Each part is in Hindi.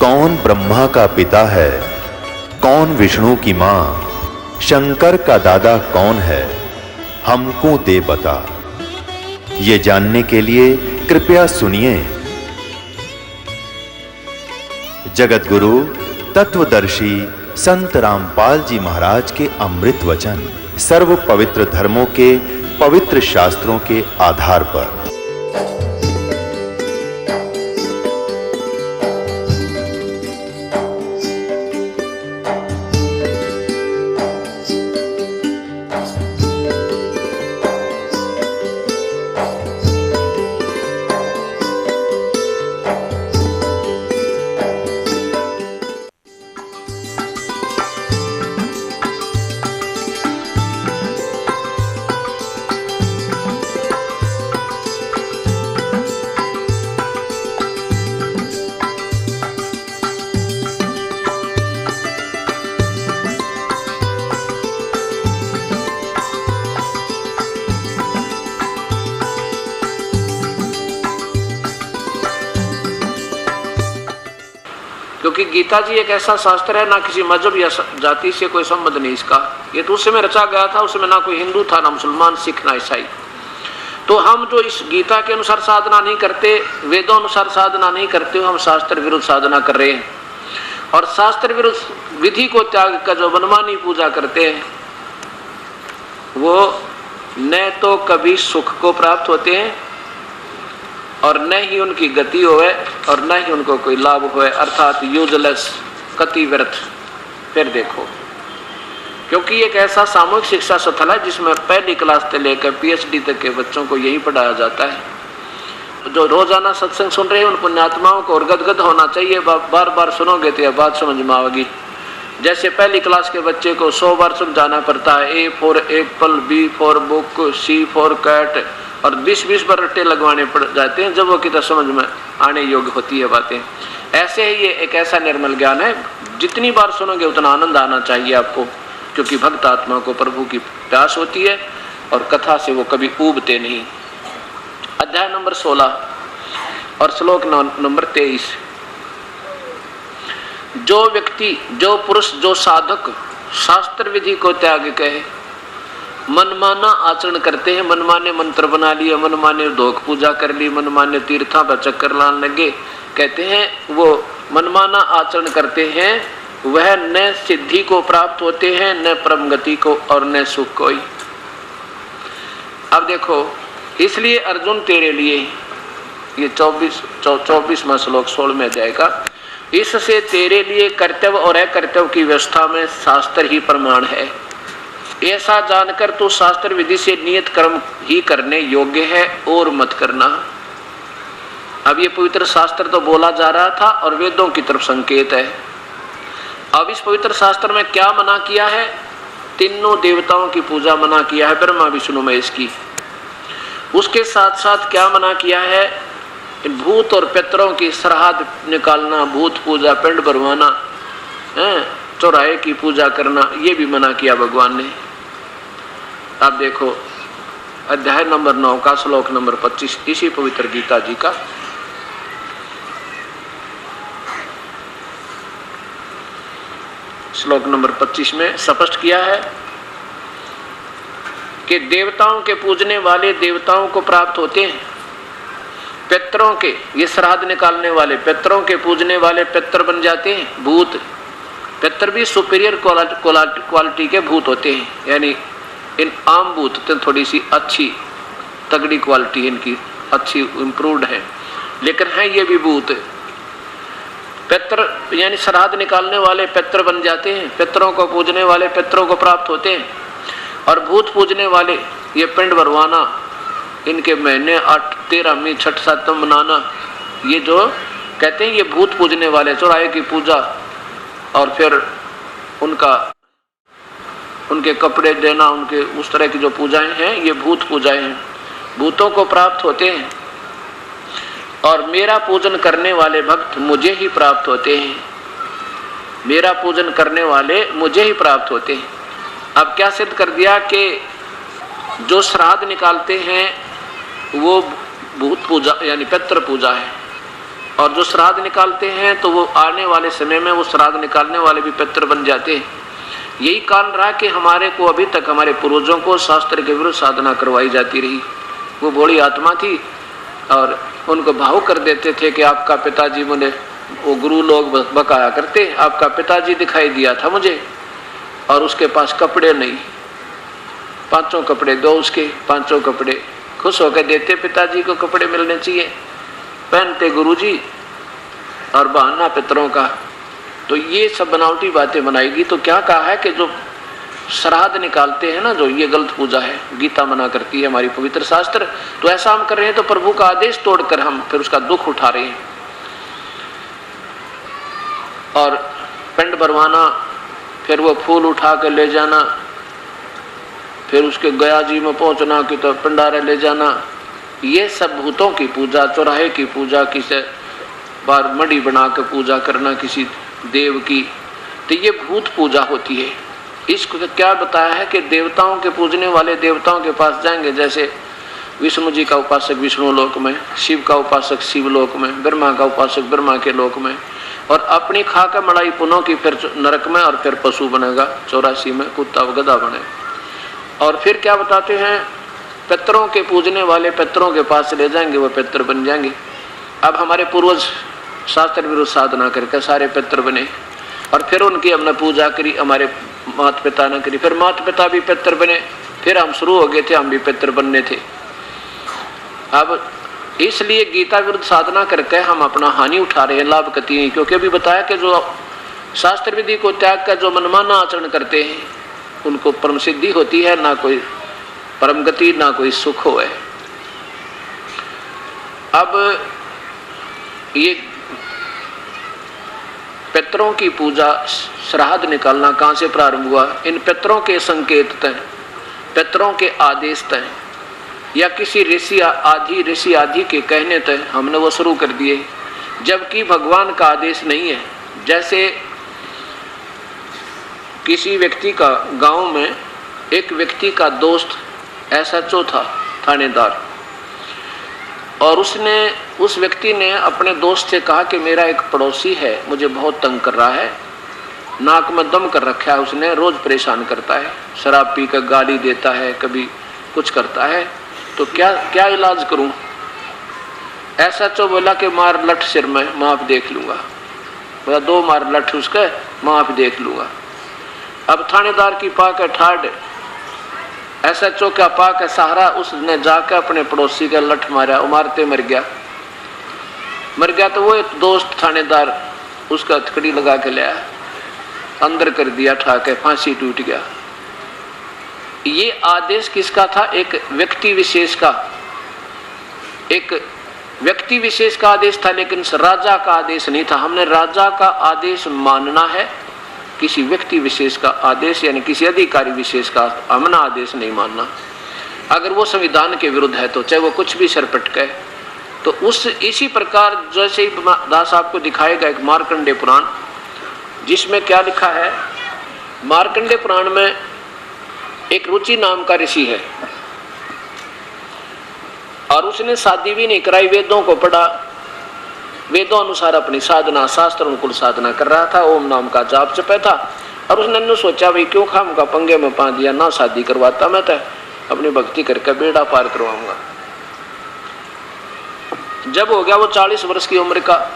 कौन ब्रह्मा का पिता है, कौन विष्णु की मां, शंकर का दादा कौन है, हमको दे बता। ये जानने के लिए कृपया सुनिए। जगत गुरु तत्वदर्शी संत रामपाल जी महाराज के अमृत वचन सर्व पवित्र धर्मों के पवित्र शास्त्रों के आधार पर। क्योंकि गीता जी एक ऐसा शास्त्र है, ना किसी मजहब या जाति से कोई संबंध नहीं इसका। ये तो उस समय रचा गया था, उसमें ना कोई हिंदू था, ना मुसलमान, सिख, ना ईसाई। तो हम जो इस गीता के अनुसार साधना नहीं करते, वेदों अनुसार साधना नहीं करते, हम शास्त्र विरुद्ध साधना कर रहे हैं। और शास्त्र विरुद्ध विधि को त्याग कर जो मनमानी पूजा करते हैं, वो न तो कभी सुख को प्राप्त होते हैं और न ही उनकी गति होए और न ही उनको कोई लाभ होए, अर्थात यूजलेस, कति व्यर्थ। फिर देखो, क्योंकि एक ऐसा सामूहिक शिक्षा स्थल है जिसमें पहली क्लास से लेकर PhD तक के बच्चों को यही पढ़ाया जाता है। जो रोजाना सत्संग सुन रहे हैं उन पुण्यात्माओं को और गदगद होना चाहिए। बार बार सुनोगे तो यह बात समझ में आएगी। जैसे पहली क्लास के बच्चे को 100 बार समझाना पड़ता है, A for apple, B for book, C for cat, और 20-20 बार रट्टे लगवाने पड़ जाते हैं जब वो कितना समझ में आने योग्य होती है बातें। ऐसे ही ये एक ऐसा निर्मल ज्ञान है, जितनी बार सुनोगे उतना आनंद आना चाहिए आपको, क्योंकि भक्त आत्मा को प्रभु की प्यास होती है और कथा से वो कभी ऊबते नहीं। अध्याय नंबर 16 और श्लोक नंबर 23। जो व्यक्ति, जो पुरुष, जो साधक शास्त्र विधि को त्याग कहे, मनमाना आचरण करते हैं, मनमाने मंत्र बना लिए, मनमाने धोक पूजा कर ली, मनमाने तीर्थों पर चक्कर लाने लगे, कहते हैं वो मनमाना आचरण करते हैं, वह न सिद्धि को प्राप्त होते हैं, न परम गति को और न सुख कोई। अब देखो, इसलिए अर्जुन तेरे लिए, ये 24वां श्लोक 16वें अध्याय का, इससे तेरे लिए कर्तव्य और अकर्तव्य की व्यवस्था में शास्त्र ही प्रमाण है। ऐसा जानकर तू शास्त्र विधि से नियत कर्म ही करने योग्य है और मत करना। अब ये पवित्र शास्त्र तो बोला जा रहा था और वेदों की तरफ संकेत है। अब इस पवित्र शास्त्र में क्या मना किया है? तीनों देवताओं की पूजा मना किया है, ब्रह्मा विष्णु महेश की। उसके साथ साथ क्या मना किया है? भूत और पितरों की श्राद्ध निकालना, भूत पूजा, पिंड भरवाना, चौराहे की पूजा करना, ये भी मना किया भगवान ने। अब देखो, अध्याय नंबर 9 का श्लोक नंबर 25 इसी पवित्र गीता जी का। श्लोक नंबर 25 में स्पष्ट किया है कि देवताओं के पूजने वाले देवताओं को प्राप्त होते हैं, पितरों के, ये श्राद्ध निकालने वाले पितरों के पूजने वाले पितर बन जाते हैं भूत। पितर भी सुपीरियर क्वालिटी के भूत होते हैं, यानी इन आम भूत तो थोड़ी सी अच्छी तगड़ी क्वालिटी इनकी, अच्छी इम्प्रूव्ड है, लेकिन है ये भी भूत। पितर यानी श्राद्ध निकालने वाले पितर बन जाते हैं, पितरों को पूजने वाले पितरों को प्राप्त होते हैं। और भूत पूजने वाले, ये पिंड भरवाना, इनके महीने 8, 13वीं, 6, 7 मनाना, ये जो कहते हैं ये भूत पूजने वाले, चौराहे की पूजा और फिर उनके कपड़े देना, उनके उस तरह की जो पूजाएं हैं, ये भूत पूजाएं हैं, भूतों को प्राप्त होते हैं। और मेरा पूजन करने वाले भक्त मुझे ही प्राप्त होते हैं, मेरा पूजन करने वाले मुझे ही प्राप्त होते हैं। अब क्या सिद्ध कर दिया कि जो श्राद्ध निकालते हैं वो भूत पूजा यानी पितृ पूजा है, और जो श्राद्ध निकालते हैं तो वो आने वाले समय में वो श्राद्ध निकालने वाले भी पितृ बन जाते हैं। यही कारण रहा कि हमारे को अभी तक हमारे पूर्वजों को शास्त्र के विरुद्ध साधना करवाई जाती रही। वो भोली आत्मा थी और उनको भाव कर देते थे कि आपका पिताजी, मुझे वो गुरु लोग बकाया करते, आपका पिताजी दिखाई दिया था मुझे और उसके पास कपड़े नहीं, 5 कपड़े दो उसके, 5 कपड़े खुश होकर देते, पिताजी को कपड़े मिलने चाहिए, पहनते गुरुजी और बहाना पितरों का। तो ये सब बनावटी बातें बनाएगी। तो क्या कहा है कि जो श्राद्ध निकालते हैं ना, जो ये गलत पूजा है, गीता मना करती है, हमारी पवित्र शास्त्र। तो ऐसा हम कर रहे हैं तो प्रभु का आदेश तोड़कर हम फिर उसका दुख उठा रहे हैं। और पिंड भरवाना, फिर वो फूल उठा कर ले जाना, फिर उसके गया जी में पहुंचना कि तो पिंडारे ले जाना, ये सब भूतों की पूजा, चौराहे की पूजा, किसी बार मड़ी बना कर पूजा करना किसी देव की, तो ये भूत पूजा होती है। इसको क्या बताया है कि देवताओं के पूजने वाले देवताओं के पास जाएंगे, जैसे विष्णु जी का उपासक विष्णु लोक में, शिव का उपासक शिव लोक में, ब्रह्मा का उपासक ब्रह्मा के लोक में, और अपनी खा कर मड़ाई पुनों की फिर नरक में, और फिर पशु बनेगा 84 में, कुत्ता गधा बने। और फिर क्या बताते हैं, पितरों के पूजने वाले पितरों के पास ले जाएंगे, वो पितर बन जाएंगे। अब हमारे पूर्वज शास्त्र विरुद्ध साधना करके सारे पितर बने और फिर उनकी हमने पूजा करी, हमारे माता पिता ने करी, फिर माता पिता भी पितर बने, फिर हम शुरू हो गए थे, हम भी पितर बनने थे। अब इसलिए गीता विरुद्ध साधना करके हम अपना हानि उठा रहे हैं, लाभ कती नहीं। क्योंकि अभी बताया कि जो शास्त्र विधि को त्याग कर जो मनमाना आचरण करते हैं उनको परम सिद्धि होती है, ना कोई परम गति, ना कोई सुख हो है। अब ये पितरों की पूजा, श्राद्ध निकालना कहाँ से प्रारंभ हुआ? इन पितरों के संकेत तय, पितरों के आदेश तय, या किसी ऋषि आदि के कहने तय हमने वो शुरू कर दिए, जबकि भगवान का आदेश नहीं है। जैसे किसी व्यक्ति का, गांव में एक व्यक्ति का दोस्त SHO था, थानेदार, और उस व्यक्ति ने अपने दोस्त से कहा कि मेरा एक पड़ोसी है, मुझे बहुत तंग कर रहा है, नाक में दम कर रखा है उसने, रोज परेशान करता है, शराब पी कर गाली देता है, कभी कुछ करता है, तो क्या इलाज करूं? SHO बोला कि मार लठ सिर में, माफ देख लूंगा। बोला 2 मार लठ उसके, माफ देख लूंगा। अब थानेदार की पाक ठाड़, SHO का पाक सहारा, उसने जाकर अपने पड़ोसी का लठ मारा, मारते मर गया। तो वो एक दोस्त थानेदार उसका हथकड़ी लगा के लाया, अंदर कर दिया, ठाके फांसी टूट गया। ये आदेश किसका था? एक व्यक्ति विशेष का आदेश था, लेकिन राजा का आदेश नहीं था। हमने राजा का आदेश मानना है, किसी व्यक्ति विशेष का आदेश यानी किसी अधिकारी विशेष का हमने आदेश नहीं मानना। अगर वो संविधान के विरुद्ध है तो चाहे वो कुछ भी सर पटके, तो इसी प्रकार जैसे ही दास आपको दिखाएगा एक मार्कंडेय पुराण, जिसमें क्या लिखा है? मार्कंडेय पुराण में एक रुचि नाम का ऋषि है और उसने शादी भी नहीं कराई, वेदों को पढ़ा, वेदों अनुसार अपनी साधना, शास्त्र अनुकूल साधना कर रहा था, ओम नाम का जाप जपे था। और उसने सोचा भाई क्यों खाम का पंगे में पा दिया, ना शादी करवाता, मैं तो अपनी भक्ति करके बेड़ा पार करवाऊंगा। जब हो गया वो 40 वर्ष की उम्र का,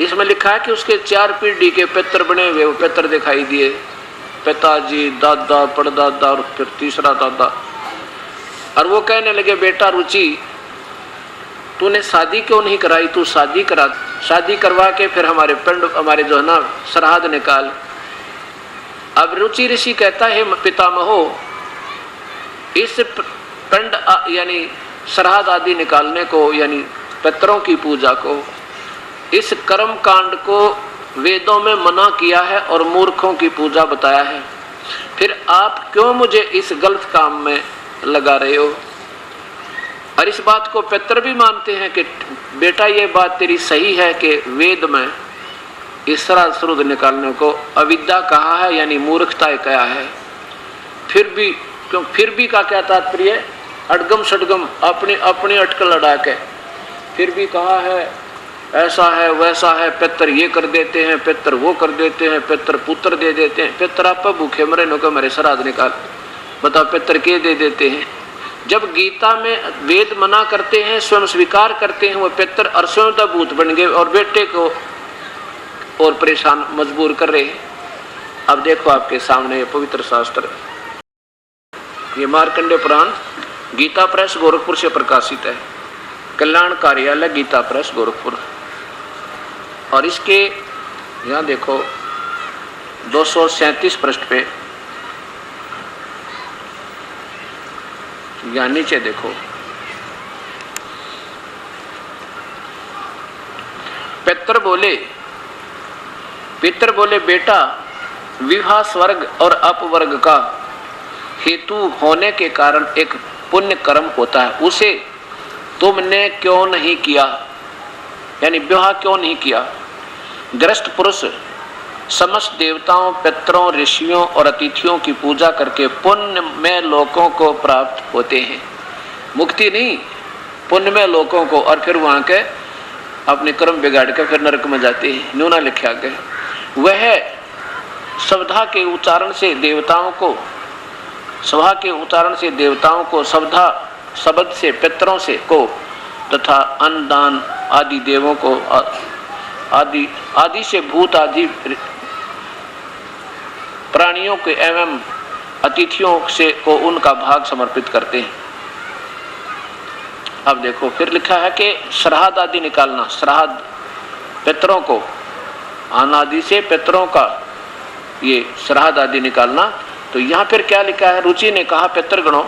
इसमें लिखा है कि उसके 4 पीढ़ी के पितर बने हुए, वो पितर दिखाई दिए, पिताजी, दादा, परदादा और फिर तीसरा दादा। और वो कहने लगे बेटा रुचि, तूने शादी क्यों नहीं कराई? तू शादी करा, शादी करवा के फिर हमारे पिंड, हमारे जो है ना श्राद्ध निकाल। अब रुचि ऋषि कहता है पितामहो, इस पिंड यानी श्राद्ध आदि निकालने को, यानी पितरों की पूजा को, इस कर्म कांड को वेदों में मना किया है और मूर्खों की पूजा बताया है, फिर आप क्यों मुझे इस गलत काम में लगा रहे हो? और इस बात को पितर भी मानते हैं कि बेटा ये बात तेरी सही है कि वेद में इस श्राद्ध निकालने को अविद्या कहा है, यानी मूर्खता कहा है। फिर भी का क्या तात्पर्य? अडगम सडगम अपनी अटकल लड़ा के फिर भी कहा है ऐसा है वैसा है, पितर ये कर देते हैं, पितर वो कर देते हैं, पितर पुत्र दे देते हैं। पितर आप भूखे मरे नो, मेरे श्राद्ध निकाल, बताओ पितर के दे देते हैं। जब गीता में वेद मना करते हैं, स्वयं स्वीकार करते हैं वो पितर, और स्वयं तो भूत बन गए और बेटे को और परेशान मजबूर कर रहे हैं। अब देखो आपके सामने ये पवित्र शास्त्र, ये मार्कंडेय पुराण गीता प्रेस गोरखपुर से प्रकाशित है, कल्याण कार्यालय गीता प्रेस गोरखपुर। और इसके यहाँ देखो 237 पृष्ठ पे, यहाँ नीचे देखो, पितर बोले बेटा, विवाह स्वर्ग और अपवर्ग का हेतु होने के कारण एक पुण्य कर्म होता है, उसे तुमने क्यों नहीं किया, यानी विवाह क्यों नहीं किया। ग्रस्त पुरुष समस्त देवताओं, पितरों, ऋषियों और अतिथियों की पूजा करके पुण्य में लोकों को प्राप्त होते हैं, मुक्ति नहीं, पुण्य में लोकों को, और फिर वहां के अपने कर्म बिगाड़ के फिर नरक में जाते हैं। न्यूना लिखा गया, वह सवधा के उच्चारण से देवताओं को, सभा के उच्चारण से देवताओं को, सवधा शब्द से पितरों से को, तथा अन्नदान आदि देवों को, आदि से भूत आदि प्राणियों के एवं अतिथियों से को उनका भाग समर्पित करते हैं। अब देखो फिर लिखा है कि श्राद्ध आदि निकालना, श्राद्ध पितरों को, अनादि से पितरों का ये श्राद्ध आदि निकालना। तो यहाँ फिर क्या लिखा है, रुचि ने कहा पितृगणों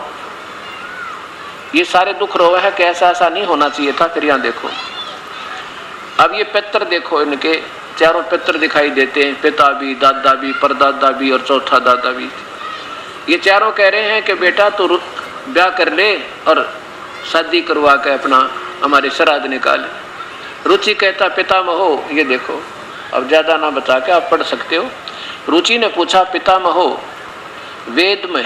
ये सारे दुख रोवे है कि ऐसा नहीं होना चाहिए था। फिर यहाँ देखो, अब ये पितर देखो, इनके चारों पितर दिखाई देते हैं, पिता भी, दादा भी, परदादा भी और चौथा दादा भी। ये चारों कह रहे हैं कि बेटा तू ब्याह कर ले और शादी करवा के अपना हमारे श्राद्ध निकाले। रुचि कहता पितामहो, ये देखो अब ज्यादा ना बता के आप पढ़ सकते हो। रुचि ने पूछा पितामहो, वेद में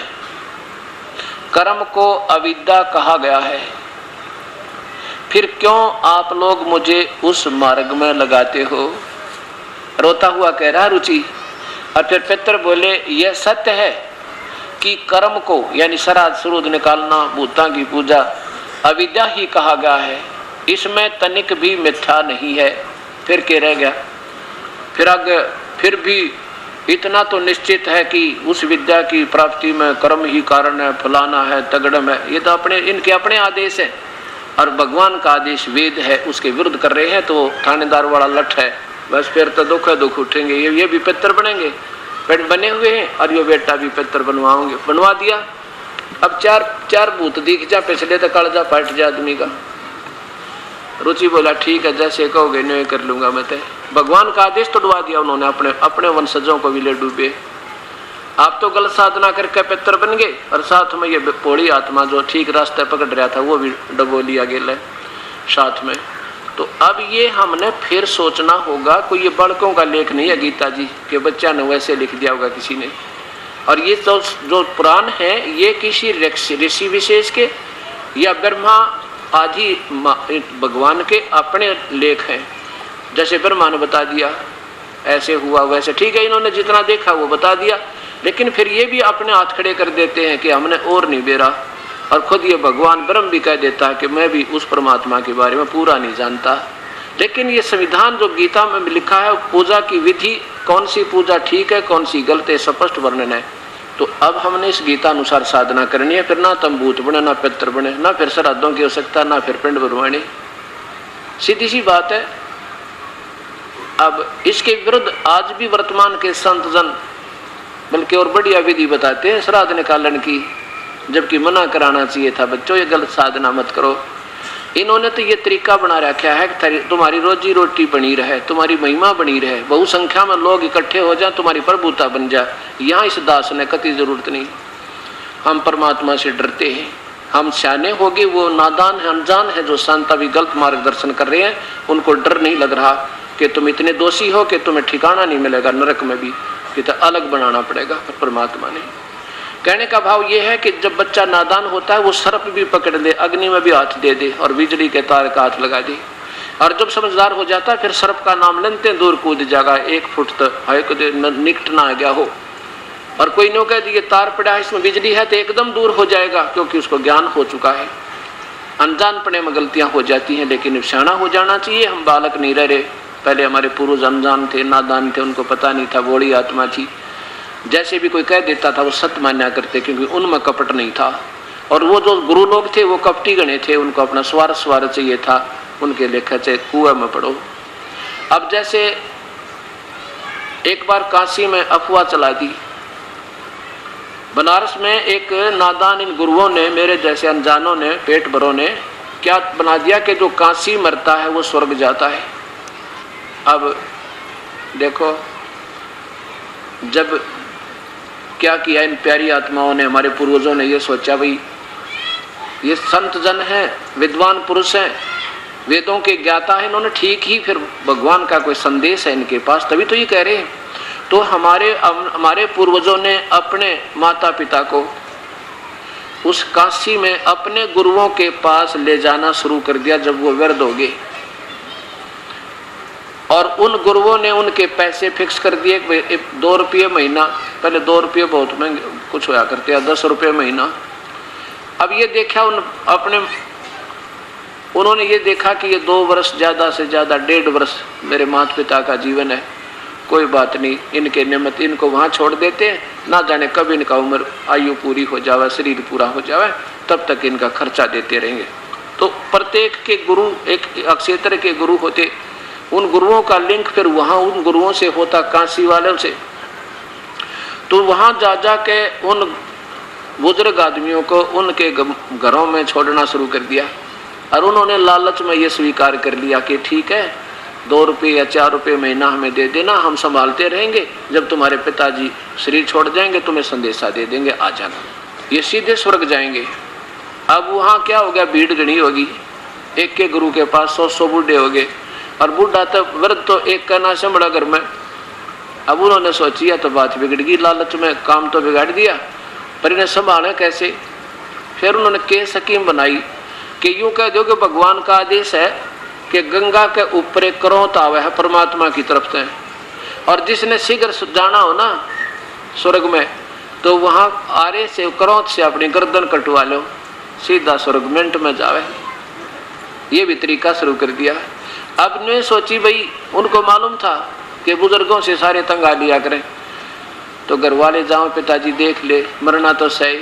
कर्म को अविद्या कहा गया है, फिर क्यों आप लोग मुझे उस मार्ग में लगाते हो। रोता हुआ कह रहा रुचि। और फिर पितर बोले यह सत्य है कि कर्म को यानी श्राद्ध श्रुद्ध निकालना, भूतां की पूजा अविद्या ही कहा गया है, इसमें तनिक भी मिथ्या नहीं है। फिर क्या रह गया, फिर आगे फिर भी इतना तो निश्चित है कि उस विद्या की प्राप्ति में कर्म ही कारण है, फलाना है, तगड़म है। ये तो अपने इनके अपने आदेश है और भगवान का आदेश वेद है, उसके विरुद्ध कर रहे हैं तो थानेदार वाला लठ है। बस फिर तो दुख है, दुख उठेंगे। ये भी पितर बनेंगे, बने हुए हैं, और ये बेटा भी पितर बनवाओगे, बनवा दिया। अब चार भूत दिख जा, पिछले तो कालजा फट जा आदमी का। रुचि बोला ठीक है, जैसे कहोगे नहीं कर लूंगा मैं। भगवान का आदेश तो डुबा दिया उन्होंने, अपने वंशजों को भी ले डूबे। आप तो गलत साधना करके पितर बन गए, और साथ में ये पोड़ी आत्मा जो ठीक रास्ते पकड़ रहा था वो भी डबो लिया गया साथ में। तो अब ये हमने फिर सोचना होगा, कोई ये बड़कों का लेख नहीं है गीता जी के, बच्चा ने वैसे लिख दिया होगा किसी ने। और ये तो जो पुराण है ये किसी ऋषि विशेष के या ब्रह्मा आदि भगवान के अपने लेख हैं। जैसे ब्रह्मा ने बता दिया ऐसे हुआ वैसे, ठीक है, इन्होंने जितना देखा वो बता दिया, लेकिन फिर ये भी अपने हाथ खड़े कर देते हैं कि हमने और नहीं बेरा। और खुद ये भगवान ब्रह्म भी कह देता है कि मैं भी उस परमात्मा के बारे में पूरा नहीं जानता। लेकिन ये संविधान जो गीता में लिखा है, पूजा की विधि, कौन सी पूजा ठीक है कौन सी गलत है, स्पष्ट वर्णन है। तो अब हमने इस गीता अनुसार साधना करनी है, फिर ना तुम भूत बने, ना पितर बने, ना फिर श्राद्धों की आवश्यकता, ना फिर पिंड बनवाने। सीधी सी बात है। अब इसके विरुद्ध आज भी वर्तमान के संत जन बल्कि और बढ़िया विधि बताते हैं श्राद्ध निकालन की, जबकि मना कराना चाहिए था, बच्चों ये गलत साधना मत करो। इन्होंने तो ये तरीका बना रखा है कि तुम्हारी रोजी रोटी बनी रहे, तुम्हारी महिमा बनी रहे, बहुसंख्या में लोग इकट्ठे हो जाए, तुम्हारी प्रभुता बन जाए। यहाँ इस दास ने कति जरूरत नहीं। हम परमात्मा से डरते हैं, हम सियाने हो गए, वो नादान है, अनजान है, जो संत अभी गलत मार्गदर्शन कर रहे हैं, उनको डर नहीं लग रहा कि तुम इतने दोषी हो कि तुम्हें ठिकाना नहीं मिलेगा नरक में भी, कि तो अलग बनाना पड़ेगा। परमात्मा ने कहने का भाव ये है कि जब बच्चा नादान होता है वो सर्प भी पकड़ ले, अग्नि में भी हाथ दे दे और बिजली के तार का हाथ लगा दे। और जब समझदार हो जाता है फिर सर्प का नाम लेते दूर कूद जाएगा, 1 फुट तक निकट ना आ गया हो। और कोई ने कह दिया तार पड़ा है इसमें बिजली है तो एकदम दूर हो जाएगा, क्योंकि उसको ज्ञान हो चुका है। अनजानपने में गलतियां हो जाती हैं, लेकिन सियाना हो जाना चाहिए। हम बालक नहीं रह रहे, पहले हमारे पूर्वज अनजान थे, नादान थे, उनको पता नहीं था, बोली आत्मा थी। जैसे भी कोई कह देता था वो सत्य मान्या करते, क्योंकि उनमें कपट नहीं था। और वो जो गुरु लोग थे वो कपटी गणे थे, उनको अपना स्वार्थ चाहिए था, उनके लेखा चाहे कुएं में पड़ो। अब जैसे एक बार काशी में अफवाह चला दी, बनारस में एक नादान इन गुरुओं ने, मेरे जैसे अनजानों ने, पेट भरों ने क्या बना दिया कि जो काशी मरता है वो स्वर्ग जाता है। अब देखो जब क्या किया इन प्यारी आत्माओं ने, हमारे पूर्वजों ने ये सोचा भाई ये संत जन हैं, विद्वान पुरुष हैं, वेदों के ज्ञाता है, इन्होंने ठीक ही फिर भगवान का कोई संदेश है इनके पास, तभी तो ये कह रहे हैं। तो हमारे पूर्वजों ने अपने माता पिता को उस काशी में अपने गुरुओं के पास ले जाना शुरू कर दिया जब वो वृद्ध हो गए। और उन गुरुओं ने उनके पैसे फिक्स कर दिए, 2 रुपये महीना। पहले 2 रुपये बहुत महंगे कुछ होया करते हैं, 10 रुपये महीना। अब ये देखा उन्होंने ये देखा कि ये 2 वर्ष ज़्यादा से ज़्यादा 1.5 वर्ष मेरे माता पिता का जीवन है, कोई बात नहीं, इनके निमित्त इनको वहाँ छोड़ देते हैं, ना जाने कब इनका उम्र आयु पूरी हो जावे, शरीर पूरा हो जावे, तब तक इनका खर्चा देते रहेंगे। तो प्रत्येक के गुरु एक क्षेत्र के गुरु होते, उन गुरुओं का लिंक फिर वहाँ उन गुरुओं से होता, काशी वालों से। तो वहाँ जा के उन बुजुर्ग आदमियों को उनके घरों में छोड़ना शुरू कर दिया। और उन्होंने लालच में ये स्वीकार कर लिया कि ठीक है 2 रुपये या 4 रुपये महीना हमें दे देना, हम संभालते रहेंगे, जब तुम्हारे पिताजी शरीर छोड़ जाएंगे तुम्हें संदेशा दे देंगे, आ जाना। ये सीधे स्वर्ग जाएंगे। अब वहाँ क्या हो गया, भीड़ घनी होगी, एक के गुरु के पास 100 बूढ़े हो गए। और बूढ़ा तो वृद्ध तो एक का ना संभड़ा घर में। अब उन्होंने सोची तो बात बिगड़ गई, लालच में काम तो बिगाड़ दिया, पर इन्हें संभाले कैसे। फिर उन्होंने केस स्कीम बनाई कि यूं कह दो कि भगवान का आदेश है कि गंगा के ऊपर एक क्रोध आवे है परमात्मा की तरफ से, और जिसने शीघ्र जाना हो ना स्वर्ग में, तो वहाँ आरे से क्रोध से अपनी गर्दन कटवा लो, सीधा स्वर्ग मिनट में जावे। ये भी तरीका शुरू कर दिया। अब ने सोची भाई, उनको मालूम था कि बुजुर्गों से सारे तंगा लिया करें, तो घर वाले जाओ पिताजी देख ले, मरना तो सही,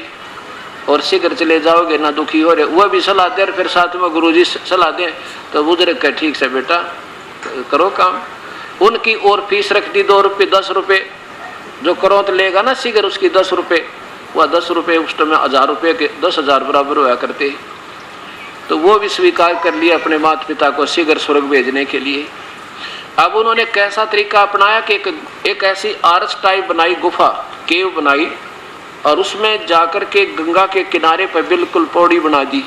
और शीघ्र चले जाओगे ना दुखी हो रहे, वह भी सलाह दे, फिर साथ में गुरुजी सलाह दें, तो बुजुर्ग कहे ठीक से बेटा करो काम। उनकी और फीस रख दी 2 रुपये 10 रुपये, जो करो तो लेगा ना शीघ्र उसकी 10 रुपये, वह 10 रुपये उस टाइम में 1000 रुपये के 10,000 बराबर होया करते। तो वो भी स्वीकार कर लिया अपने माता पिता को शीघ्र स्वर्ग भेजने के लिए। अब उन्होंने कैसा तरीका अपनाया कि एक ऐसी आर्च टाइप बनाई, गुफा केव बनाई, और उसमें जाकर के गंगा के किनारे पर बिल्कुल पौड़ी बना दी,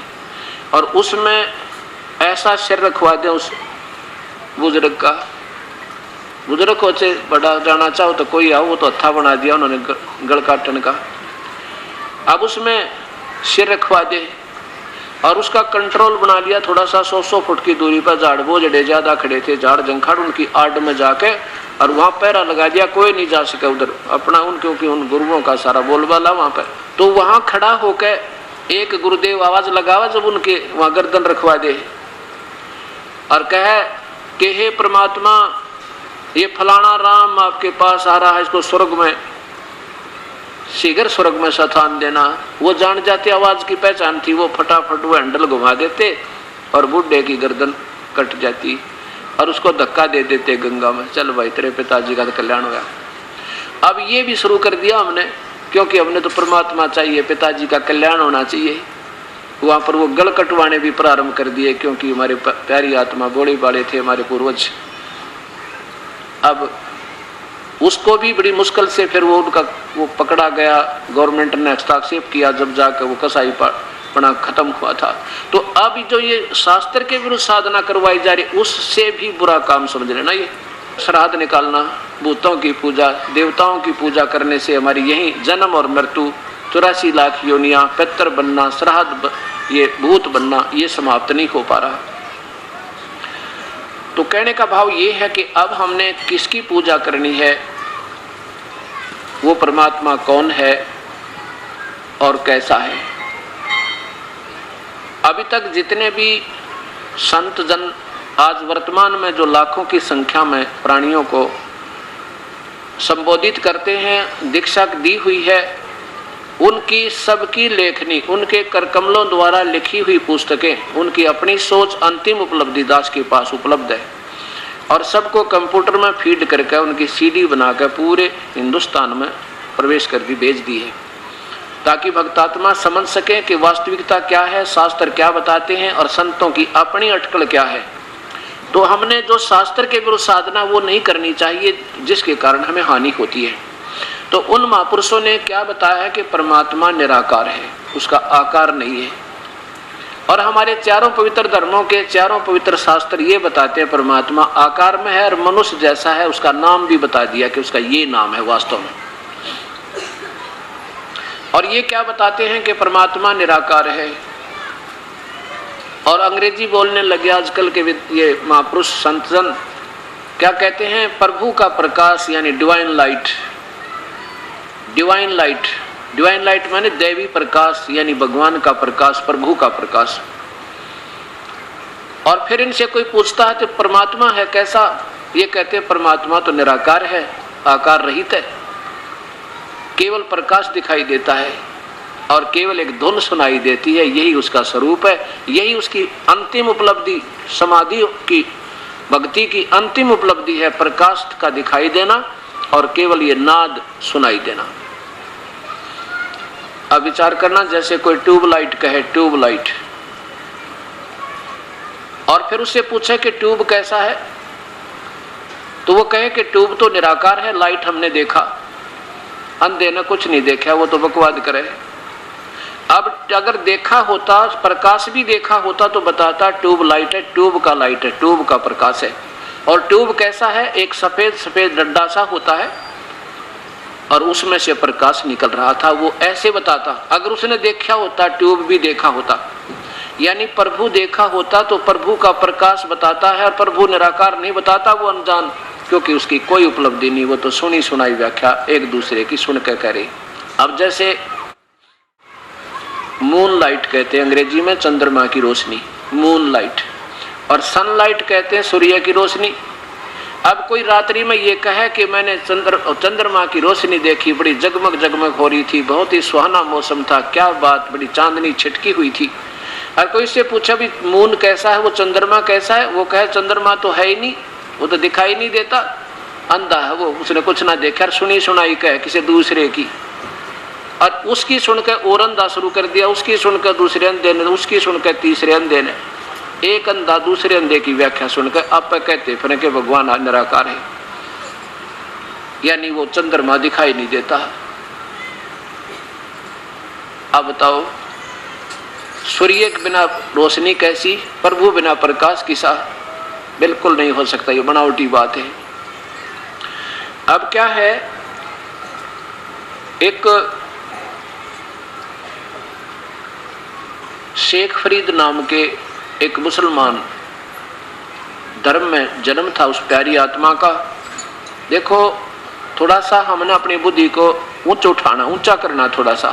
और उसमें ऐसा सिर रखवा दें उस बुजुर्ग का। बुजुर्ग को से बड़ा जाना चाहो तो कोई आओ, वो तो हत्था बना दिया उन्होंने गड़ काटन का। अब उसमें सिर रखवा दे और उसका कंट्रोल बना लिया, थोड़ा सा 100 फुट की दूरी पर झाड़ बोझड़े ज्यादा खड़े थे, झाड़ जंखाड़ उनकी आड़ में जाके, और वहाँ पैरा लगा दिया, कोई नहीं जा सके उधर अपना, उन क्योंकि उन गुरुओं का सारा बोलबाला वहाँ पर। तो वहाँ खड़ा होकर एक गुरुदेव आवाज लगावा जब उनके वहाँ गर्दन रखवा दे, और कहे कि हे परमात्मा, ये फलाना राम आपके पास आ रहा है, इसको स्वर्ग में शीघ्र स्वर्ग में स्थान देना। वो जान जाते, आवाज की पहचान थी, वो फटाफट वो हैंडल घुमा देते और बूढ़े की गर्दन कट जाती, और उसको धक्का दे देते गंगा में, चल भाई तेरे पिताजी का तो कल्याण होगा। अब ये भी शुरू कर दिया हमने, क्योंकि हमने तो परमात्मा चाहिए, पिताजी का कल्याण होना चाहिए। वहाँ पर वो गल कटवाने भी प्रारंभ कर दिए, क्योंकि हमारे प्यारी आत्मा बोले बाले थे हमारे पूर्वज। अब उसको भी बड़ी मुश्किल से फिर वो उनका वो पकड़ा गया, गवर्नमेंट ने हस्तक्षेप किया, जब जाकर वो कसाई पना खत्म हुआ था। तो अब जो ये शास्त्र के विरुद्ध साधना करवाई जा रही, उससे भी बुरा काम समझ लेना। ये श्राद्ध निकालना, भूतों की पूजा, देवताओं की पूजा करने से हमारी यही जन्म और मृत्यु, 84 लाख योनियां, पितर बनना, श्राद्ध, ये भूत बनना, ये समाप्त नहीं हो पा रहा। तो कहने का भाव ये है कि अब हमने किसकी पूजा करनी है, वो परमात्मा कौन है और कैसा है। अभी तक जितने भी संत जन आज वर्तमान में जो लाखों की संख्या में प्राणियों को संबोधित करते हैं, दीक्षा दी हुई है, उनकी सबकी लेखनी, उनके करकमलों द्वारा लिखी हुई पुस्तकें, उनकी अपनी सोच अंतिम उपलब्धि दास के पास उपलब्ध है और सबको कंप्यूटर में फीड करके उनकी सीडी बनाकर पूरे हिंदुस्तान में प्रवेश कर दी, भेज दी है, ताकि भक्तात्मा समझ सकें कि वास्तविकता क्या है, शास्त्र क्या बताते हैं और संतों की अपनी अटकल क्या है। तो हमने जो शास्त्र के विरुद्ध साधना वो नहीं करनी चाहिए, जिसके कारण हमें हानि होती है। तो उन महापुरुषों ने क्या बताया है कि परमात्मा निराकार है, उसका आकार नहीं है। और हमारे चारों पवित्र धर्मों के चारों पवित्र शास्त्र ये बताते हैं परमात्मा आकार में है और मनुष्य जैसा है, उसका नाम भी बता दिया कि उसका ये नाम है वास्तव में। और ये क्या बताते हैं कि परमात्मा निराकार है। और अंग्रेजी बोलने लगे आजकल के ये महापुरुष संतजन, क्या कहते हैं, प्रभु का प्रकाश यानी divine light. Divine light, divine light माने दैवी प्रकाश यानी भगवान का प्रकाश, प्रभु का प्रकाश। और फिर इनसे कोई पूछता है तो परमात्मा है कैसा, ये कहते हैं परमात्मा तो निराकार है, आकार रहित है, केवल प्रकाश दिखाई देता है और केवल एक धुन सुनाई देती है, यही उसका स्वरूप है, यही उसकी अंतिम उपलब्धि, समाधि की भक्ति की अंतिम उपलब्धि है, प्रकाश का दिखाई देना और केवल ये नाद सुनाई देना। अब विचार करना, जैसे कोई ट्यूबलाइट कहे ट्यूबलाइट, और फिर उससे पूछे कि ट्यूब कैसा है, तो वो कहे कि ट्यूब तो निराकार है, लाइट हमने देखा, अंधे ने कुछ नहीं देखा, वो तो बकवाद करे। अब अगर देखा होता, प्रकाश भी देखा होता तो बताता ट्यूब लाइट है, ट्यूब का लाइट है, ट्यूब का प्रकाश है। और ट्यूब कैसा है, एक सफेद सफेद डंडा सा होता है और उसमें से प्रकाश निकल रहा था, वो ऐसे बताता। अगर उसने देखा होता, ट्यूब भी देखा होता, यानी प्रभु देखा होता तो प्रभु का प्रकाश बताता है और प्रभु निराकार नहीं बताता, वो अनजान, क्योंकि उसकी कोई उपलब्धि नहीं, वो तो सुनी सुनाई व्याख्या एक दूसरे की सुन के करे। अब जैसे मून लाइट कहते हैं अंग्रेजी में चंद्रमा की रोशनी, मून लाइट, और सनलाइट कहते हैं सूर्य की रोशनी। अब कोई रात्रि में ये कहे कि मैंने चंद्रमा की रोशनी देखी, बड़ी जगमग जगमग हो रही थी, बहुत ही सुहाना मौसम था, क्या बात, बड़ी चांदनी छिटकी हुई थी। और कोई से पूछा भी मून कैसा है, वो चंद्रमा कैसा है, वो कहे चंद्रमा तो है ही नहीं, वो तो दिखाई नहीं देता, अंधा है वो, उसने कुछ ना देखा, सुनी सुनाई कहे किसी दूसरे की, और उसकी सुनकर और अंधा शुरू कर दिया, उसकी सुनकर दूसरे अंधे ने, उसकी सुनकर तीसरे अंधे ने, एक अंधा दूसरे अंधे की व्याख्या सुनकर आप कहते फिर कि भगवान निराकार है, यानी वो चंद्रमा दिखाई नहीं देता। अब बताओ, सूर्य के बिना रोशनी कैसी, प्रभु बिना प्रकाश किसा, बिल्कुल नहीं हो सकता, ये बनावटी बात है। अब क्या है, एक शेख फरीद नाम के एक मुसलमान धर्म में जन्म था उस प्यारी आत्मा का। देखो, थोड़ा सा हमने अपनी बुद्धि को ऊंचा करना थोड़ा सा,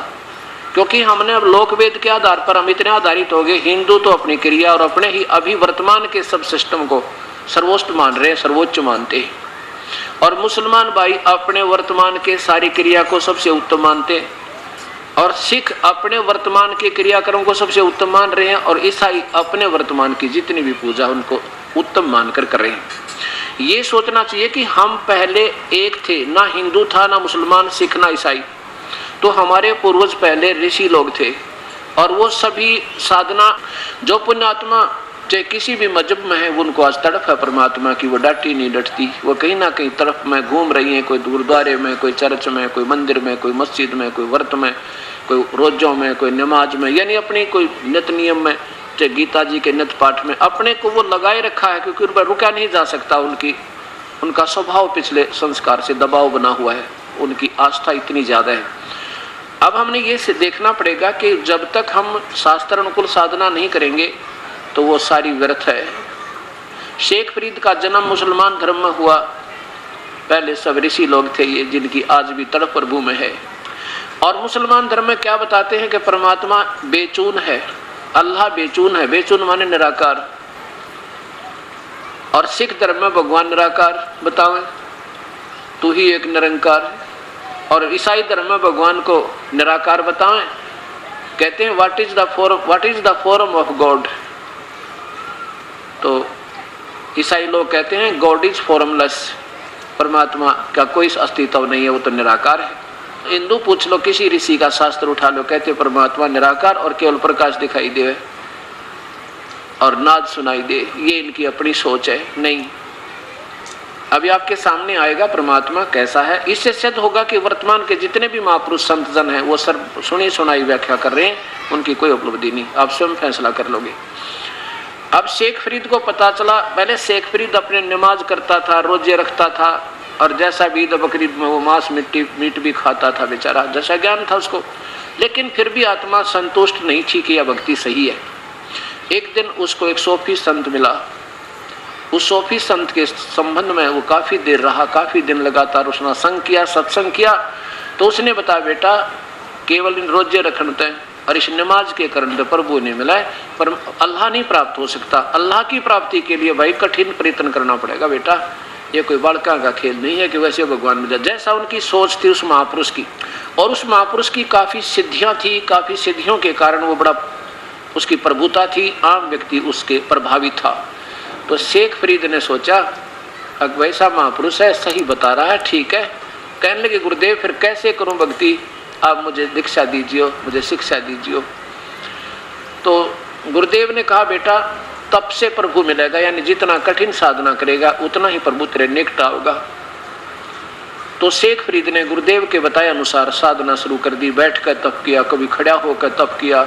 क्योंकि हमने अब लोकवेद के आधार पर हम इतने आधारित हो गए। हिंदू तो अपनी क्रिया और अपने ही अभी वर्तमान के सब सिस्टम को सर्वोच्च मान रहे हैं, सर्वोच्च मानते हैं, और मुसलमान भाई अपने वर्तमान के सारी क्रिया को सबसे उत्तम मानते हैं, और सिख अपने वर्तमान के क्रियाक्रम को सबसे उत्तम मान रहे हैं, और ईसाई अपने वर्तमान की जितनी भी पूजा उनको उत्तम मानकर कर रहे हैं। ये सोचना चाहिए कि हम पहले एक थे, ना हिंदू था, ना मुसलमान, सिख, ना ईसाई। तो हमारे पूर्वज पहले ऋषि लोग थे, और वो सभी साधना, जो पुण्यात्मा चाहे किसी भी मजहब में है, उनको आज तड़प है परमात्मा की, वो डांटी नहीं डटती, वो कहीं ना कहीं तरफ में घूम रही है, कोई गुरुद्वारे में, कोई चर्च में, कोई मंदिर में, कोई मस्जिद में, कोई व्रत में, कोई रोजों में, कोई नमाज में, यानी अपनी कोई नित नियम में, चाहे गीता जी के नित पाठ में अपने को वो लगाए रखा है, क्योंकि उन पर रुका नहीं जा सकता। उनका स्वभाव पिछले संस्कार से दबाव बना हुआ है, उनकी आस्था इतनी ज्यादा है। अब हमने ये देखना पड़ेगा कि जब तक हम शास्त्र अनुकूल साधना नहीं करेंगे तो वो सारी व्यर्थ है। शेख फरीद का जन्म मुसलमान धर्म में हुआ। पहले सब ऋषि लोग थे ये, जिनकी आज भी तड़प प्रभु में है। और मुसलमान धर्म में क्या बताते हैं कि परमात्मा बेचून है, अल्लाह बेचून है, बेचून माने निराकार। और सिख धर्म में भगवान निराकार बतावे, तू ही एक निरंकार। और ईसाई धर्म में भगवान को निराकार बताएं, कहते हैं what is the form of God. तो ईसाई लोग कहते हैं गॉड इज फॉर्मलेस, परमात्मा का कोई अस्तित्व नहीं है, वो तो निराकार है। हिंदू पूछ लो, किसी ऋषि का शास्त्र उठा लो, कहते हैं परमात्मा निराकार और केवल प्रकाश दिखाई दे और नाद सुनाई दे। ये इनकी अपनी सोच है। नहीं, अभी आपके सामने आएगा परमात्मा कैसा है। इससे सिद्ध होगा कि वर्तमान के जितने भी महापुरुष संत जन हैं वो सब सुनी सुनाई व्याख्या कर रहे हैं, उनकी कोई उपलब्धि नहीं। आप स्वयं फैसला कर लोगे। अब शेख फरीद को पता चला, पहले शेख फरीद अपने नमाज करता था, रोजे रखता था, और जैसा भी ईद बकरीद में वो मांस मीट भी खाता था बेचारा, जैसा ज्ञान था उसको। लेकिन फिर भी आत्मा संतुष्ट नहीं थी कि यह भक्ति सही है। एक दिन उसको एक सूफी संत मिला। उस सूफी संत के संबंध में वो काफ़ी देर रहा, काफ़ी दिन लगातार उसने संग किया, सत्संग किया। तो उसने बताया, बेटा केवल इन रोजे रखने तय और इस नमाज के कारण प्रभु नहीं मिला है, पर अल्लाह नहीं प्राप्त हो सकता। अल्लाह की प्राप्ति के लिए भाई कठिन प्रयत्न करना पड़ेगा बेटा, ये कोई बालका का खेल नहीं है कि वैसे भगवान मिल जाए। जैसा उनकी सोच थी उस महापुरुष की, और उस महापुरुष की काफ़ी सिद्धियाँ थी, काफ़ी सिद्धियों के कारण वो बड़ा उसकी प्रभुता थी, आम व्यक्ति उसके प्रभावित था। तो शेख फरीद ने सोचा, अब वैसा महापुरुष है, सही बता रहा है, ठीक है। कहने लगे, गुरुदेव फिर कैसे करूं भक्ति, आप मुझे दीक्षा दीजिए, मुझे शिक्षा दीजिए। तो गुरुदेव ने कहा, बेटा तप से प्रभु मिलेगा, यानी जितना कठिन साधना करेगा उतना ही प्रभु तेरे निकट होगा। तो शेख फरीद ने गुरुदेव के बताए अनुसार साधना शुरू कर दी। बैठ कर तप किया, कभी खड़ा होकर तप किया,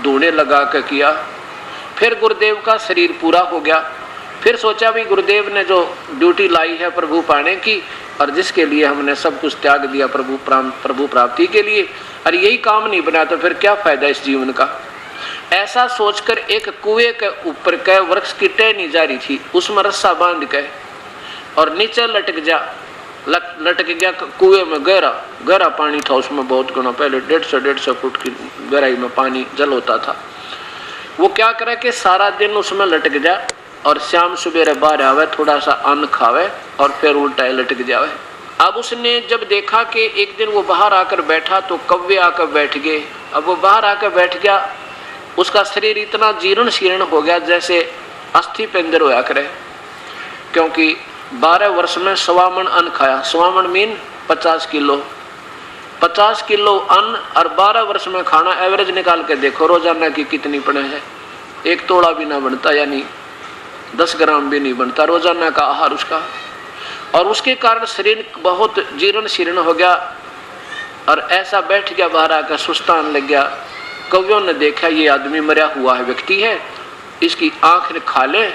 धूने लगा कर किया। फिर गुरुदेव का शरीर पूरा हो गया। फिर सोचा भी गुरुदेव ने जो ड्यूटी लाई है प्रभु पाने की, और जिसके लिए हमने सब कुछ त्याग दिया प्रभु प्राप्ति के लिए, और यही काम नहीं बना तो फिर क्या फायदा इस जीवन का। ऐसा सोचकर एक कुएं के ऊपर के वृक्ष की टहनी जारी थी, उसमें रस्सा बांध के और नीचे लटक गया कुएं में। गहरा पानी था उसमें, बहुत गुना पहले 150 फुट की गहराई में पानी जल होता था। वो क्या करे कि सारा दिन उसमें लटक जाए और शाम सुबह बाहर आवे, थोड़ा सा अन्न खावे और फिर उल्टा लटक जावे। अब उसने जब देखा कि एक दिन वो बाहर आकर बैठा तो कौवे आकर बैठ गए। अब वो बाहर आकर बैठ गया, उसका शरीर इतना जीर्ण शीर्ण हो गया जैसे अस्थि पिंजर होया करे, क्योंकि 12 वर्ष में 1.25 मन अन्न खाया। 1.25 मन मीन 50 किलो। 50 किलो अन्न और 12 वर्ष में खाना, एवरेज निकाल के देखो रोजाना की कितनी पड़े है। 1 तोड़ा भी ना बनता, यानी 10 ग्राम भी नहीं बनता रोजाना का आहार उसका। और उसके कारण शरीर बहुत जीर्ण शीर्ण हो गया और ऐसा बैठ गया, बाहर आकर सुस्तान लग गया। कवियों ने देखा ये आदमी मरा हुआ है, व्यक्ति है, इसकी आंख ने खा ले,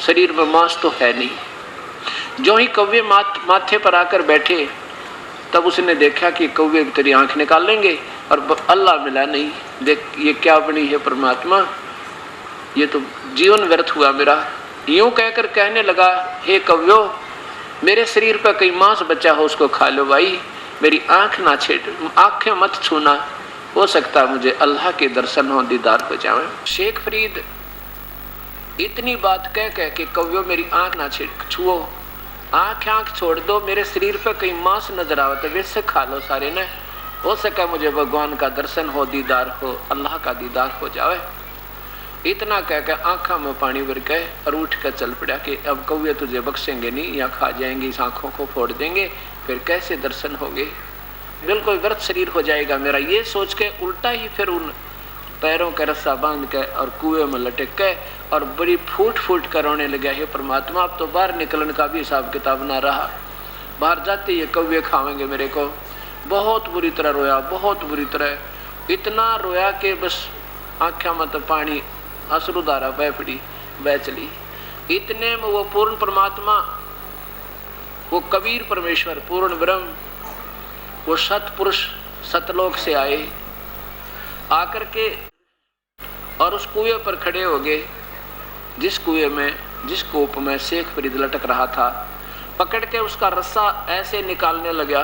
शरीर में मांस तो है नहीं। जो ही कौवे माथे पर आकर बैठे तब उसने देखा कि कौवे तेरी आंख निकाल लेंगे, और अल्लाह मिला नहीं। देख ये क्या बनी है परमात्मा, ये तो जीवन व्यर्थ हुआ मेरा। यूं कहकर कहने लगा, हे कव्यो, मेरे शरीर पर कहीं मांस बचा हो उसको खा लो भाई, मेरी आंख ना छेड़, आंखें मत छूना, हो सकता मुझे अल्लाह के दर्शन हो, दीदार हो जाए। शेख फरीद इतनी बात कह कह के कव्यो मेरी आंख ना छुओ, आंख छोड़ दो, मेरे शरीर पर कहीं मांस नजर आवे तो वैसे खा लो सारे ने, हो सके मुझे भगवान का दर्शन हो, दीदार हो, अल्लाह का दीदार हो जाए। इतना कह के आंखों में पानी भर के और उठ कर चल पड़ा कि अब कौवे तुझे बख्शेंगे नहीं, या खा जाएंगे, इस आंखों को फोड़ देंगे, फिर कैसे दर्शन होंगे, बिल्कुल व्यर्थ शरीर हो जाएगा मेरा। ये सोच के उल्टा ही फिर उन पैरों का रस्सा बांध के और कुएं में लटक के और बड़ी फूट फूट कर रोने लगा, हे परमात्मा अब तो बाहर निकलने का भी हिसाब किताब ना रहा, बाहर जाते ये कौवे खाएंगे मेरे को। बहुत बुरी तरह रोया, बहुत बुरी तरह, इतना रोया कि बस आँखों में तो पानी अश्रुधारा बह पड़ी, बह चली। इतने में वो पूर्ण परमात्मा, वो कबीर परमेश्वर, पूर्ण ब्रह्म, वो सतपुरुष सतलोक से आए, आकर के और उस कुएं पर खड़े हो गए जिस कुएं में जिसको ऊपर में शेख फरीद लटक रहा था, पकड़ के उसका रस्सा ऐसे निकालने लगा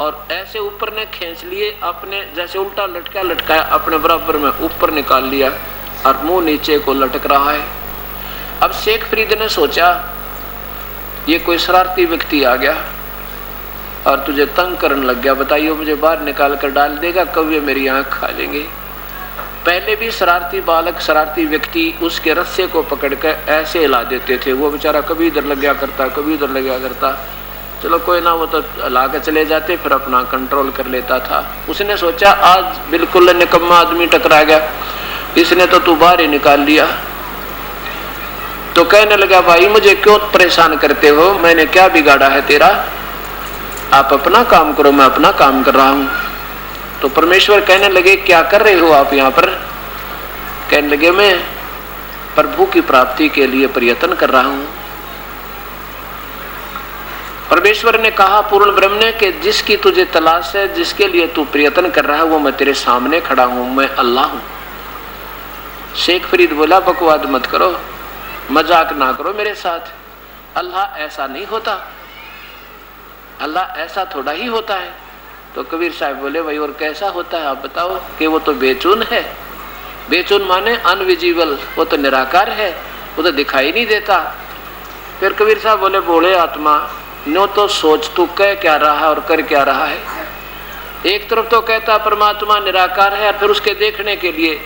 और ऐसे ऊपर ने खींच लिए, अपने जैसे उल्टा लटकाया अपने बराबर में ऊपर निकाल लिया और मुंह नीचे को लटक रहा है। अब शेख फरीद ने सोचा ये कोई शरारती व्यक्ति आ गया और तुझे तंग करने लग गया, बताइए मुझे बाहर निकाल कर डाल देगा, कौवे मेरी आंख खा लेंगे। पहले भी शरारती बालक, शरारती व्यक्ति उसके रस्से को पकड़कर ऐसे हिला देते थे, वो बेचारा कभी इधर लग गया करता, कभी उधर लग गया करता। चलो कोई ना, वो तो हिला के चले जाते, फिर अपना कंट्रोल कर लेता था। उसने सोचा आज बिल्कुल निकम्मा आदमी टकरा गया, इसने तो तू बाहर ही निकाल लिया। तो कहने लगा भाई मुझे क्यों परेशान करते हो, मैंने क्या बिगाड़ा है तेरा, आप अपना काम करो, मैं अपना काम कर रहा हूं। तो परमेश्वर कहने लगे क्या कर रहे हो आप यहाँ पर? कहने लगे मैं प्रभु की प्राप्ति के लिए प्रयत्न कर रहा हूं। परमेश्वर ने कहा पूर्ण ब्रह्म ने कि जिसकी तुझे तलाश है, जिसके लिए तू प्रयत्न कर रहा है, वो मैं तेरे सामने खड़ा हूं, मैं अल्लाह हूं। शेख फरीद बोला बकवाद मत करो, मजाक ना करो मेरे साथ, अल्लाह ऐसा नहीं होता, अल्लाह ऐसा थोड़ा ही होता है। तो कबीर साहब बोले भाई और कैसा होता है आप बताओ? कि वो तो बेचून है। बेचून माने अनविजिबल, वो तो निराकार है, वो तो दिखाई नहीं देता। फिर कबीर साहब बोले बोले आत्मा नो तो सोच तू कह क्या रहा है और कर क्या रहा है। एक तरफ तो कहता परमात्मा निराकार है, फिर उसके देखने के लिए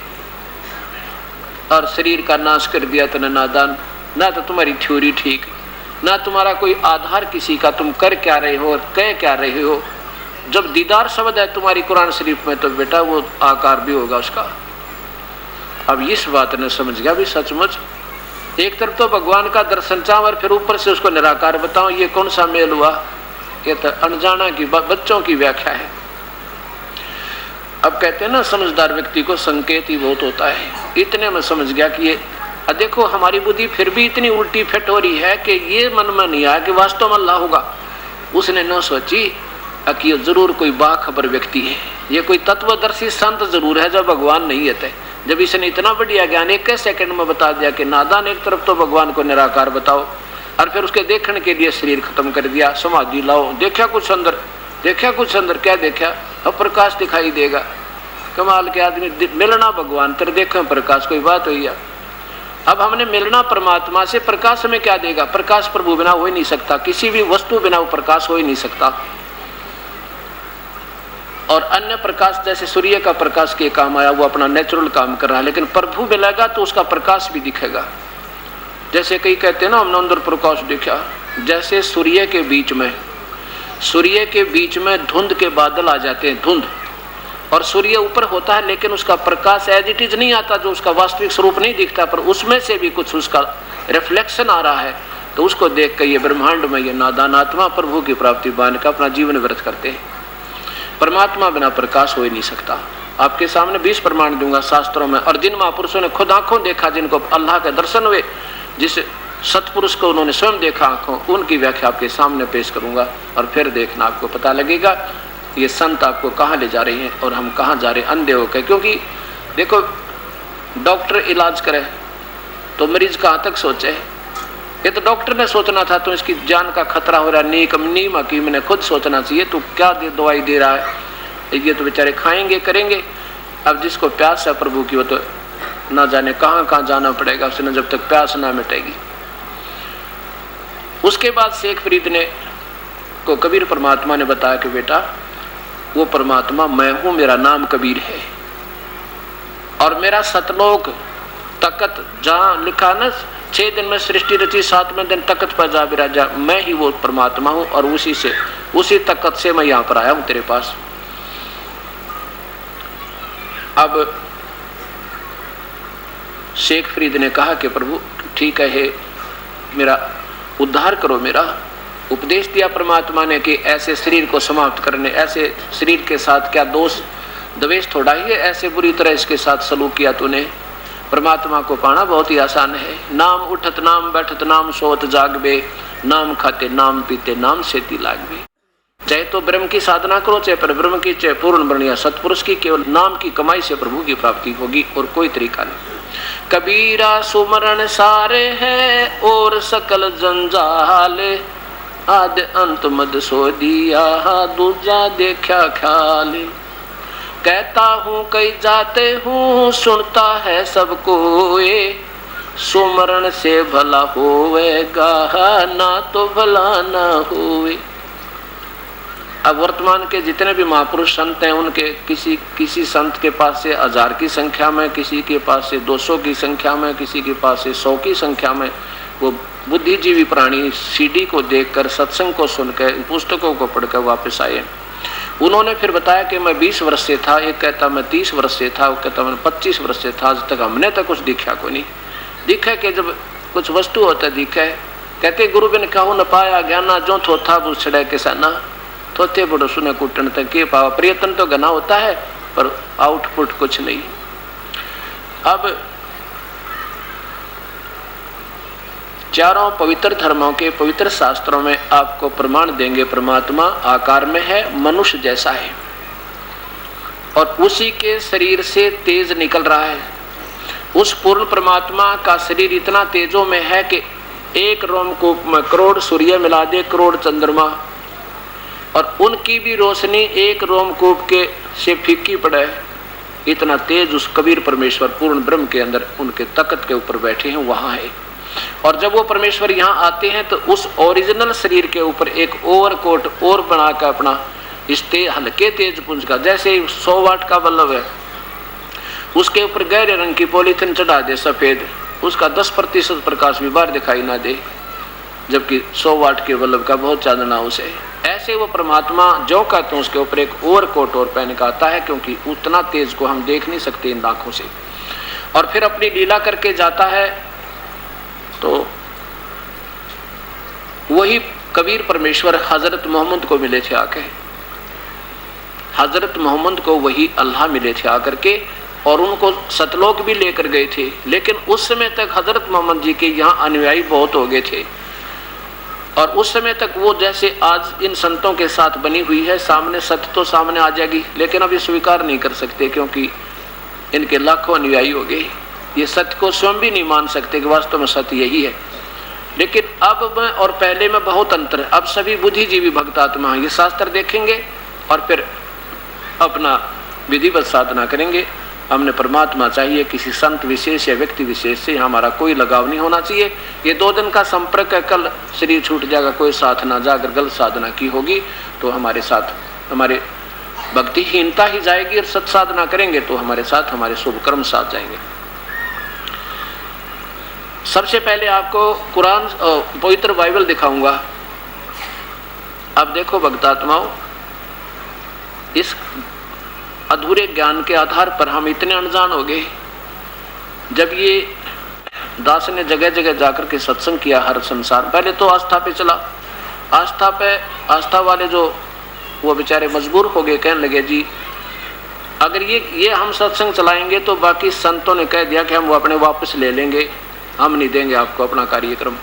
और शरीर का नाश कर दिया तूने नादान, ना तो तुम्हारी थ्योरी ठीक, ना तुम्हारा कोई आधार किसी का, तुम कर क्या रहे हो और कह क्या रहे हो। जब दीदार शब्द है तुम्हारी कुरान शरीफ में तो बेटा वो आकार भी होगा उसका। अब इस बात ने समझ गया भी सचमुच एक तरफ तो भगवान का दर्शन चाहूं और फिर ऊपर से उसको निराकार बताऊं, ये कौन सा मेल हुआ? ये तो अनजाना की बच्चों की व्याख्या है। अब कहते हैं ना समझदार व्यक्ति को संकेत ही बहुत होता है। इतने में समझ गया कि ये देखो हमारी बुद्धि फिर भी इतनी उल्टी फिट हो रही है कि ये मन में नहीं आया कि वास्तव में अल्लाह होगा। उसने न सोची कि ये जरूर कोई बाखबर व्यक्ति है, ये कोई तत्वदर्शी संत जरूर है जो भगवान नहीं है। जब इसने इतना बढ़िया ज्ञान एक सेकंड में बता दिया कि नादान एक तरफ तो भगवान को निराकार बताओ और फिर उसके देखने के लिए शरीर खत्म कर दिया, समाधि लाओ, देखा कुछ अंदर, देखा कुछ अंदर, क्या देखा? अब प्रकाश दिखाई देगा। कमाल के आदमी, मिलना भगवान तेरे देखो प्रकाश, कोई बात हुई है। अब हमने मिलना परमात्मा से, प्रकाश हमें क्या देगा? प्रकाश प्रभु बिना हो ही नहीं सकता, किसी भी वस्तु बिना वो प्रकाश हो ही नहीं सकता। और अन्य प्रकाश जैसे सूर्य का प्रकाश के काम आया, वो अपना नेचुरल काम कर रहा है, लेकिन प्रभु मिलेगा तो उसका प्रकाश भी दिखेगा। जैसे कई कहते हैं ना हमने अंदर प्रकाश देखा, जैसे सूर्य के बीच में धुंध के बादल आ जाते हैं, धुंध, और सूर्य ऊपर होता है लेकिन उसका प्रकाश एज इट इज नहीं आता, जो उसका वास्तविक स्वरूप नहीं दिखता, पर उसमें से भी कुछ उसका रिफ्लेक्शन आ रहा है, तो उसको देख कर ये ब्रह्मांड में ये नादान आत्मा प्रभु की प्राप्ति बांध का अपना जीवन व्यर्थ करते हैं। परमात्मा बिना प्रकाश हो ही नहीं सकता। आपके सामने 20 प्रमाण दूंगा शास्त्रों में, और जिन महापुरुषों ने खुद आंखों देखा, जिनको अल्लाह के दर्शन हुए, जिस सतपुरुष को उन्होंने स्वयं देखा आंखों, उनकी व्याख्या आपके सामने पेश करूंगा और फिर देखना आपको पता लगेगा ये संत आपको कहाँ ले जा रहे हैं और हम कहाँ जा रहे हैं अंधे होकर। क्योंकि देखो डॉक्टर इलाज करे तो मरीज कहाँ तक सोचे, ये तो डॉक्टर ने सोचना था, तो इसकी जान का खतरा हो रहा है, नीम हकीम ने खुद सोचना चाहिए तो क्या दवाई दे रहा है, ये तो बेचारे खाएंगे करेंगे। अब जिसको प्यास है प्रभु की वो तो ना जाने कहाँ कहाँ जाना पड़ेगा उसने जब तक प्यास ना मिटेगी। उसके बाद शेख फरीद ने को कबीर परमात्मा ने बताया कि बेटा वो परमात्मा मैं हूं, मेरा नाम कबीर है, और मेरा सतलोक तकत जहां लिखा ना 6 दिन में सृष्टि रची 7वें दिन तकत पर जा विराजा, मैं ही वो परमात्मा हूं, और उसी तकत से मैं यहां पर आया हूं तेरे पास। अब शेख फरीद ने कहा कि प्रभु ठीक है, मेरा उद्धार करो, मेरा उपदेश दिया परमात्मा ने कि ऐसे शरीर को समाप्त करने, ऐसे शरीर के साथ क्या दोष द्वेष थोड़ा ही है, ऐसे बुरी तरह इसके साथ सलूक किया तूने। परमात्मा को पाना बहुत ही आसान है। नाम उठत नाम बैठत नाम सोत जागबे, नाम खाते नाम पीते नाम सेती लागबे। चाहे तो ब्रह्म की साधना करो, चाहे पर ब्रह्म की, चाहे पूर्ण ब्रह्म या सत्पुरुष की, केवल नाम की कमाई से प्रभु की प्राप्ति होगी और कोई तरीका नहीं। कबीरा सुमरण सारे है और सकल जंजाल, आदि अंत मद सो दिया दूजा देखा ख्याल। कहता हूँ कई जाते हूँ सुनता है सबको, ये सुमरण से भला होवेगा ना तो भला ना होवे। अब वर्तमान के जितने भी महापुरुष संत हैं, उनके किसी संत के पास से 1000 की संख्या में, किसी के पास से 200 की संख्या में, किसी के पास से 100 की संख्या में वो बुद्धिजीवी प्राणी सीडी को देखकर, सत्संग को सुनकर, पुस्तकों को पढ़कर वापस आए। उन्होंने फिर बताया कि मैं 20 वर्ष से था, एक कहता मैं 30 वर्ष से था, वो कहता मैं 25 वर्ष से था, आज तक हमने तो कुछ दिखा को नहीं। दिखा कि जब कुछ वस्तु होता दिखा है, कहते गुरु बिन कहूँ न पाया ज्ञाना, जो थोथा बुछड़े किसाना, थोथे बड़ो सुने कुटन तक के पावा। प्रयत्न तो घना होता है पर आउटपुट कुछ नहीं। अब चारों पवित्र धर्मों के पवित्र शास्त्रों में आपको प्रमाण देंगे परमात्मा आकार में है, मनुष्य जैसा है और उसी के शरीर से तेज निकल रहा है। उस पूर्ण परमात्मा का शरीर इतना तेजों में है कि एक रोमकूप में करोड़ सूर्य मिला दे, करोड़ चंद्रमा, और उनकी भी रोशनी एक रोमकूप के से फीकी पड़े, इतना तेज उस कबीर परमेश्वर पूर्ण ब्रह्म के अंदर उनके तख्त के ऊपर बैठे हैं, वहां है। और जब वो परमेश्वर यहाँ आते हैं तो उस ओरिजिनल शरीर के ऊपर एक ओवरकोट और बनाकर अपना इस हल्के तेज पुंज का, जैसे 100 वाट का बल्ब है, उसके ऊपर गहरे रंग की पॉलीथिन चढ़ा दे सफेद, उसका 10% प्रकाश भी बाहर दिखाई ना दे, जबकि 100 वाट के बल्ब का बहुत चांदना उसे। ऐसे वो परमात्मा जो कहते हैं उसके ऊपर एक ओवरकोट और पहन का आता है, क्योंकि उतना तेज को हम देख नहीं सकते इन आंखों से। और फिर अपनी लीला करके जाता है। तो वही कबीर परमेश्वर हजरत मोहम्मद को मिले थे आके, हजरत मोहम्मद को वही अल्लाह मिले थे आकर के, और उनको सतलोक भी लेकर गए थे। लेकिन उस समय तक हजरत मोहम्मद जी के यहाँ अनुयायी बहुत हो गए थे, और उस समय तक वो जैसे आज इन संतों के साथ बनी हुई है, सामने सत्य तो सामने आ जाएगी, लेकिन अभी स्वीकार नहीं कर सकते क्योंकि इनके लाखों अनुयायी हो गए। ये सत्य को स्वयं भी नहीं मान सकते कि वास्तव में सत्य यही है। लेकिन अब में और पहले में बहुत अंतर है। अब सभी बुद्धिजीवी भक्त आत्मा ये शास्त्र देखेंगे और फिर अपना विधिवत साधना करेंगे। हमने परमात्मा चाहिए, किसी संत विशेष या व्यक्ति विशेष से हमारा कोई लगाव नहीं होना चाहिए। ये 2 दिन का संपर्क है, कल शरीर छूट जाएगा, कोई साथ ना जाकर गलत साधना की होगी तो हमारे साथ हमारे भक्तिहीनता ही जाएगी, और सत साधना करेंगे तो हमारे साथ हमारे शुभ कर्म साथ जाएंगे। सबसे पहले आपको कुरान पवित्र बाइबल दिखाऊंगा। अब देखो भक्तात्माओं, इस अधूरे ज्ञान के आधार पर हम इतने अनजान हो गए। जब ये दास ने जगह जगह जाकर के सत्संग किया, हर संसार पहले तो आस्था पे चला, आस्था वाले जो वो बेचारे मजबूर हो गए, कहने लगे जी अगर ये हम सत्संग चलाएंगे तो बाकी संतों ने कह दिया कि हम वो अपने वापस ले लेंगे, हम नहीं देंगे आपको अपना कार्यक्रम,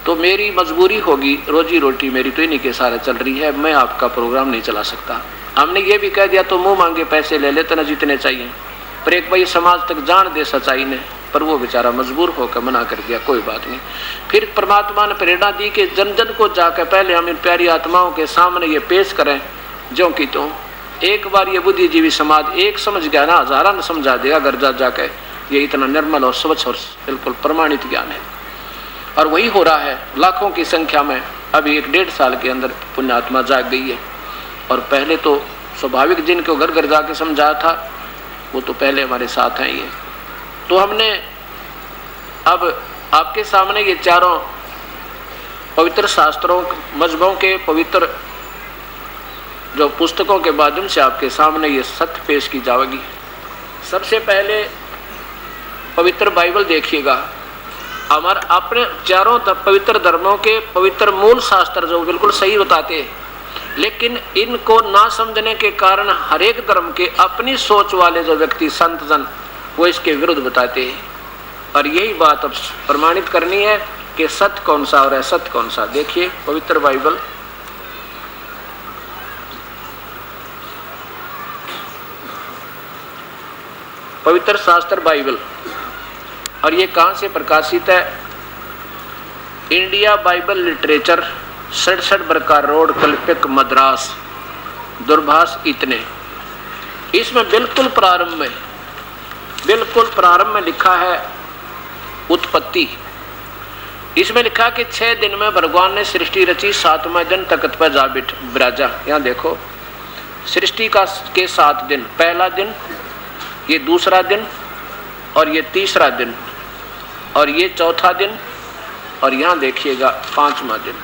तो मेरी मजबूरी होगी, रोजी रोटी मेरी तो इन्हीं के सारे चल रही है, मैं आपका प्रोग्राम नहीं चला सकता। हमने ये भी कह दिया तो मुंह मांगे पैसे ले लेते ना जितने चाहिए, पर एक भाई समाज तक जान दे सच्चाई ने, पर वो बेचारा मजबूर होकर मना कर दिया, कोई बात नहीं। फिर परमात्मा ने प्रेरणा दी कि जन जन को जाकर पहले हम इन प्यारी आत्माओं के सामने ये पेश करें जो कि तो एक बार ये बुद्धिजीवी समाज एक समझ गया ना, हजारा न समझा देगा घर जा जाकर। ये इतना निर्मल और स्वच्छ और बिल्कुल प्रमाणित ज्ञान है, और वही हो रहा है लाखों की संख्या में। अभी 1-1.5 साल के अंदर पुण्यात्मा जाग गई है, और पहले तो स्वाभाविक जिनको घर घर जाके समझाया था वो तो पहले हमारे साथ हैं। ये तो हमने अब आपके सामने ये चारों पवित्र शास्त्रों मजहबों के पवित्र जो पुस्तकों के माध्यम से आपके सामने ये सत्य पेश की जाएगी। सबसे पहले पवित्र बाइबल देखिएगा। हमारे अपने चारों पवित्र धर्मों के पवित्र मूल शास्त्र जो बिल्कुल सही बताते हैं, लेकिन इनको ना समझने के कारण हर एक धर्म के अपनी सोच वाले जो व्यक्ति संत जन वो इसके विरुद्ध बताते हैं। और यही बात अब प्रमाणित करनी है कि सत्य कौन सा और असत्य कौन सा। देखिए पवित्र बाइबल पवित्र शास्त्र बाइबल। और ये कहाँ से प्रकाशित है? इंडिया बाइबल लिटरेचर, 67 बरका रोड, कल्पिक, मद्रास, दूरभाष इतने। इसमें बिल्कुल प्रारंभ में लिखा है उत्पत्ति। इसमें लिखा कि 6 दिन में भगवान ने सृष्टि रची, 7वें दिन तख्त पर जा विराजा। यहाँ देखो, सृष्टि के 7 दिन, पहला दिन, ये दूसरा दिन, और ये तीसरा दिन, और ये चौथा दिन, और यहाँ देखिएगा 5वां दिन,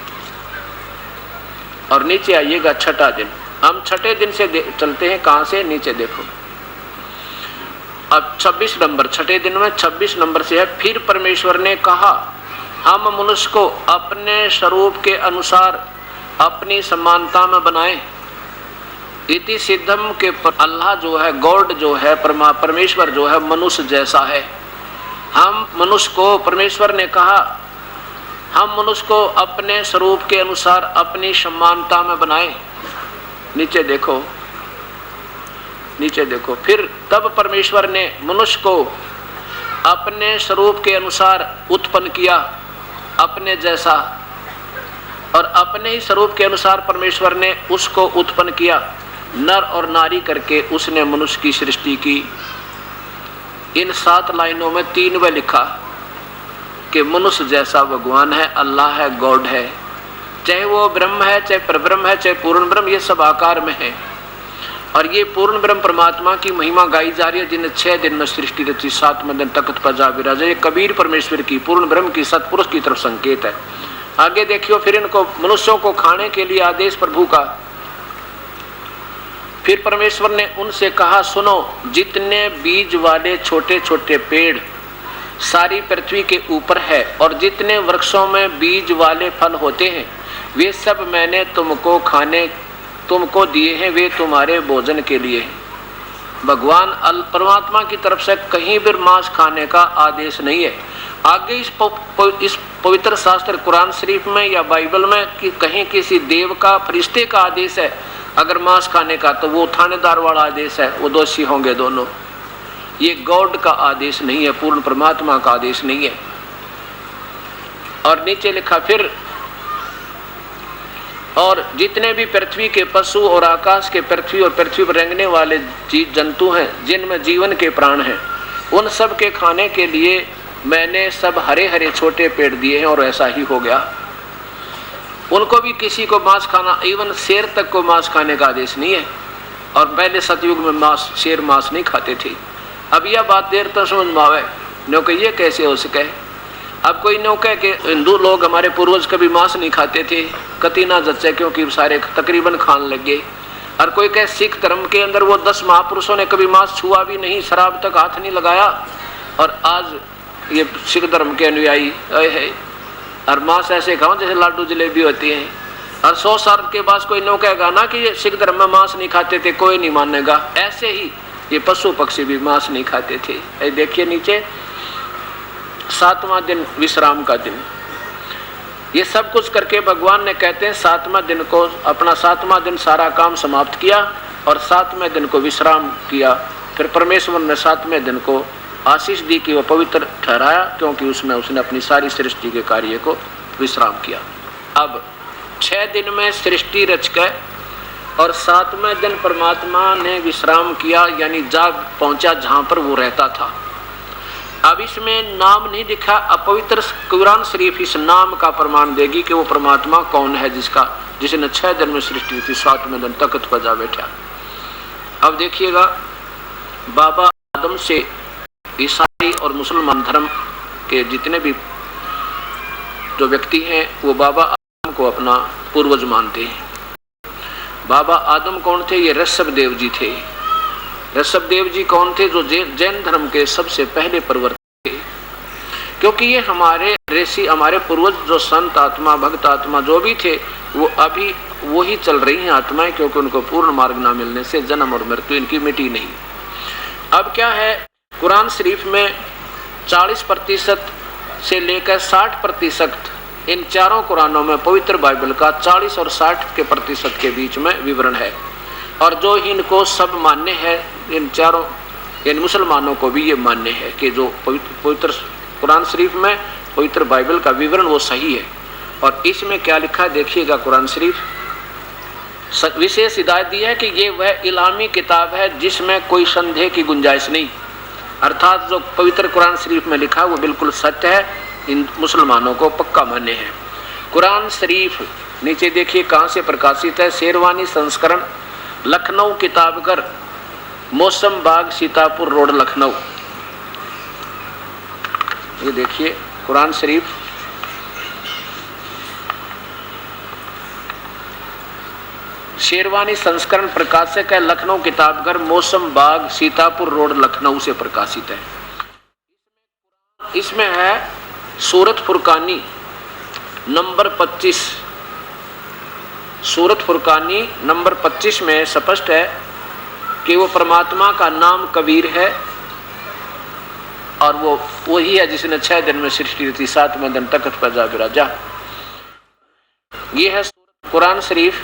और नीचे आइएगा 6ठा दिन। हम 6ठे दिन से चलते हैं, कहाँ से? नीचे देखो, अब 26 नंबर, 6ठे दिन में 26 नंबर से है। फिर परमेश्वर ने कहा, हम मनुष्य को अपने स्वरूप के अनुसार अपनी समानता में बनाएं। इति सिद्धम के अल्लाह जो है, गॉड जो है, परमेश्वर जो है, मनुष्य जैसा है। हम मनुष्य को, परमेश्वर ने कहा, हम मनुष्य को अपने स्वरूप के अनुसार अपनी समानता में बनाएं। नीचे देखो, नीचे देखो। फिर तब परमेश्वर ने मनुष्य को अपने स्वरूप के अनुसार उत्पन्न किया, अपने जैसा, और अपने ही स्वरूप के अनुसार परमेश्वर ने उसको उत्पन्न किया, नर और नारी करके उसने मनुष्य की सृष्टि की। इन 7 लाइनों में 3 बार लिखा कि मनुष्य जैसा भगवान है, अल्लाह है, गॉड है। चाहे वो ब्रह्म है, चाहे परब्रह्म है, चाहे पूर्ण ब्रह्म, ये सब आकार में है। और ये पूर्ण ब्रह्म परमात्मा की महिमा गाई जा रही है, जिन्हें 6 दिन में सृष्टि रची, 7वें दिन तख्त पर जा विराजा। ये कबीर परमेश्वर की, पूर्ण ब्रह्म की, सतपुरुष की तरफ संकेत है। आगे देखियो, फिर इनको मनुष्यों को खाने के लिए आदेश प्रभु का। फिर परमेश्वर ने उनसे कहा, सुनो, जितने बीज वाले छोटे छोटे पेड़ सारी पृथ्वी के ऊपर है, और जितने वृक्षों में बीज वाले फल होते हैं, वे सब मैंने तुमको दिए हैं, वे तुम्हारे भोजन के लिए हैं। भगवान परमात्मा की तरफ से कहीं भी मांस खाने का आदेश नहीं है। आगे इस पवित्र शास्त्र कुरान शरीफ में या बाइबल में कि कहीं किसी देव का, फरिश्ते का आदेश है अगर मांस खाने का, तो वो थानेदार वाला आदेश है, वो दोषी होंगे दोनों। ये गॉड का आदेश नहीं है, पूर्ण परमात्मा का आदेश नहीं है। और नीचे लिखा, फिर और जितने भी पृथ्वी के पशु और आकाश के पृथ्वी और पृथ्वी पर रेंगने वाले जीव जंतु हैं, जिनमें जीवन के प्राण हैं, उन सब के खाने के लिए मैंने सब हरे हरे छोटे पेड़ दिए हैं। और ऐसा ही हो गया। उनको भी किसी को मांस खाना, इवन शेर तक को मांस खाने का आदेश नहीं है। और पहले सतयुग में शेर मांस नहीं खाते थे। अब यह बात देर तक समझ में आवे, नो कि ये कैसे हो सके। अब कोई नो कहे कि हिंदू लोग, हमारे पूर्वज कभी मांस नहीं खाते थे, कति ना जच्चे, क्योंकि सारे तकरीबन खाने लगे। और कोई कहे सिख धर्म के अंदर वो 10 महापुरुषों ने कभी मांस छुआ भी नहीं, शराब तक हाथ नहीं लगाया, और आज ये सिख धर्म के अनुयायी है और मांस ऐसे खाओ जैसे लाडू जलेबी होती है। और 100 साल के बाद कोई नो कहेगा ना कि ये सिख धर्म में मांस नहीं खाते थे, कोई नहीं मानेगा। ऐसे ही ये पशु पक्षी भी मांस नहीं खाते थे। देखिए नीचे, 7वां दिन विश्राम का दिन। ये सब कुछ करके भगवान ने, कहते हैं, 7वां दिन को, अपना 7वां दिन सारा काम समाप्त किया और 7वें दिन को विश्राम किया। फिर परमेश्वर ने 7वें दिन को आशीष दी कि वह पवित्र ठहराया, क्योंकि उसमें उसने अपनी सारी सृष्टि के कार्य को विश्राम किया। अब 6 दिन में सृष्टि रच गए और 7वें दिन परमात्मा ने विश्राम किया, यानी जाग पहुंचा जहां पर वो रहता था। अब इसमें नाम नहीं दिखा। अपवित्र कुरान शरीफ इस नाम का प्रमाण देगी कि वो परमात्मा कौन है, जिसने 6 दिन में सृष्टि थी, 7वें दिन तख्त पर जा बैठा। अब देखिएगा, बाबा आदम से ईसाई और मुसलमान धर्म के जितने भी जो व्यक्ति हैं, वो बाबा आदम को अपना पूर्वज मानते हैं। बाबा आदम कौन थे? ये ऋषभ देव जी थे। ऋषभ देव जी कौन थे? जो जैन धर्म के सबसे पहले प्रवर्तक थे। क्योंकि ये हमारे ऋषि, हमारे पूर्वज जो संत आत्मा, भक्त आत्मा जो भी थे, वो अभी वही चल रही हैं आत्माएं, क्योंकि उनको पूर्ण मार्ग ना मिलने से जन्म और मृत्यु इनकी मिटी नहीं। अब क्या है, कुरान शरीफ में 40% से लेकर 60% इन चारों कुरानों में, पवित्र बाइबल का 40 और 60% के बीच में विवरण है। और जो इनको सब मान्य है, इन चारों इन मुसलमानों को भी ये मान्य है कि जो पवित्र कुरान शरीफ में पवित्र बाइबल का विवरण वो सही है। और इसमें क्या लिखा है देखिएगा, कुरान शरीफ विशेष हिदायत दी है कि ये वह इलामी किताब है जिसमें कोई संदेह की गुंजाइश नहीं, अर्थात जो पवित्र कुरान शरीफ में लिखा वो बिल्कुल सत्य है, इन मुसलमानों को पक्का मान्य है। कुरान शरीफ नीचे देखिए कहाँ से प्रकाशित है, शेरवानी संस्करण, लखनऊ किताबघर, मौसम बाग, सीतापुर रोड, लखनऊ। ये देखिए कुरान शरीफ शेरवानी संस्करण प्रकाशक है, लखनऊ किताबघर, मौसम बाग, सीतापुर रोड, लखनऊ से प्रकाशित है। इसमें है सूरत फुरकानी नंबर 25। सूरत फुरकानी नंबर 25 में स्पष्ट है कि वो परमात्मा का नाम कबीर है और वो वही है जिसने 6 दिन में सृष्टि रची, 7वें दिन तख्त पर जा विराजा। ये है कुरान शरीफ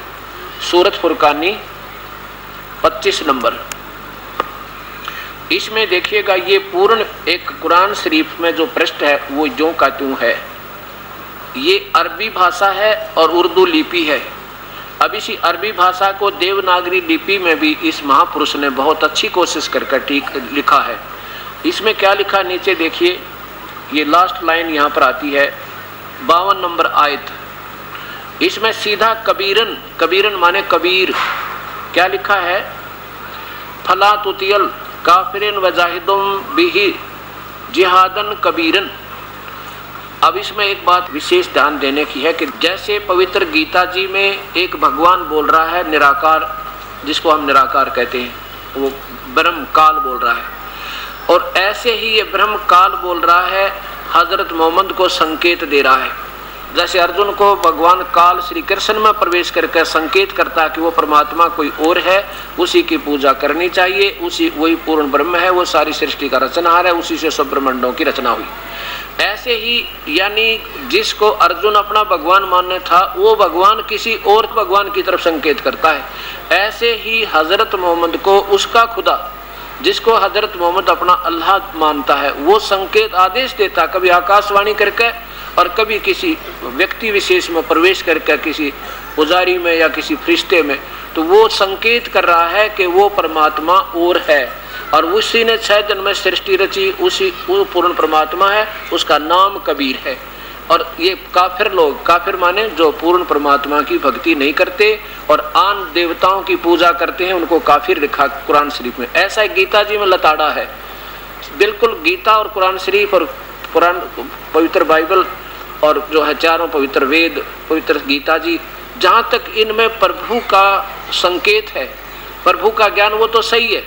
सूरत फुरकानी 25 नंबर। इसमें देखिएगा ये पूर्ण एक कुरान शरीफ में जो पृष्ठ है वो ज्यों का त्यों है। ये अरबी भाषा है और उर्दू लिपि है। अब इसी अरबी भाषा को देवनागरी लिपि में भी इस महापुरुष ने बहुत अच्छी कोशिश करके ठीक लिखा है। इसमें क्या लिखा नीचे देखिए, ये लास्ट लाइन यहाँ पर आती है 52 नंबर आयत। इसमें सीधा कबीरन, कबीरन माने कबीर, क्या लिखा है, फला तुतियल काफिरन वजाहिदुम बिही जिहादन कबीरन। अब इसमें एक बात विशेष ध्यान देने की है कि जैसे पवित्र गीता जी में एक भगवान बोल रहा है निराकार, जिसको हम निराकार कहते हैं, वो ब्रह्म काल बोल रहा है, और ऐसे ही ये ब्रह्म काल बोल रहा है, हजरत मोहम्मद को संकेत दे रहा है। जैसे अर्जुन को भगवान काल श्री कृष्ण में प्रवेश करके संकेत करता है कि वो परमात्मा कोई और है, उसी की पूजा करनी चाहिए, उसी वही पूर्ण ब्रह्म है, वो सारी सृष्टि का रचनहार है, उसी से सब ब्रह्मांडों की रचना हुई। ऐसे ही यानी जिसको अर्जुन अपना भगवान मानने था वो भगवान किसी और भगवान की तरफ संकेत करता है। ऐसे ही हजरत मोहम्मद को उसका खुदा, जिसको हजरत मोहम्मद अपना अल्लाह मानता है, वो संकेत आदेश देता, कभी आकाशवाणी करके और कभी किसी व्यक्ति विशेष में प्रवेश करके, किसी पुजारी में या किसी फरिश्ते में, तो वो संकेत कर रहा है कि वो परमात्मा और है और उसी ने 6 दिन में सृष्टि रची, उसी वो पूर्ण परमात्मा है, उसका नाम कबीर है। और ये काफिर लोग, काफिर माने जो पूर्ण परमात्मा की भक्ति नहीं करते और आन देवताओं की पूजा करते हैं, उनको काफिर लिखा कुरान शरीफ में। ऐसा ही गीता जी में लताड़ा है, बिल्कुल गीता और कुरान शरीफ और कुरान पवित्र बाइबल और जो है चारों पवित्र वेद, पवित्र गीता जी, जहाँ तक इनमें प्रभु का संकेत है, प्रभु का ज्ञान, वो तो सही है।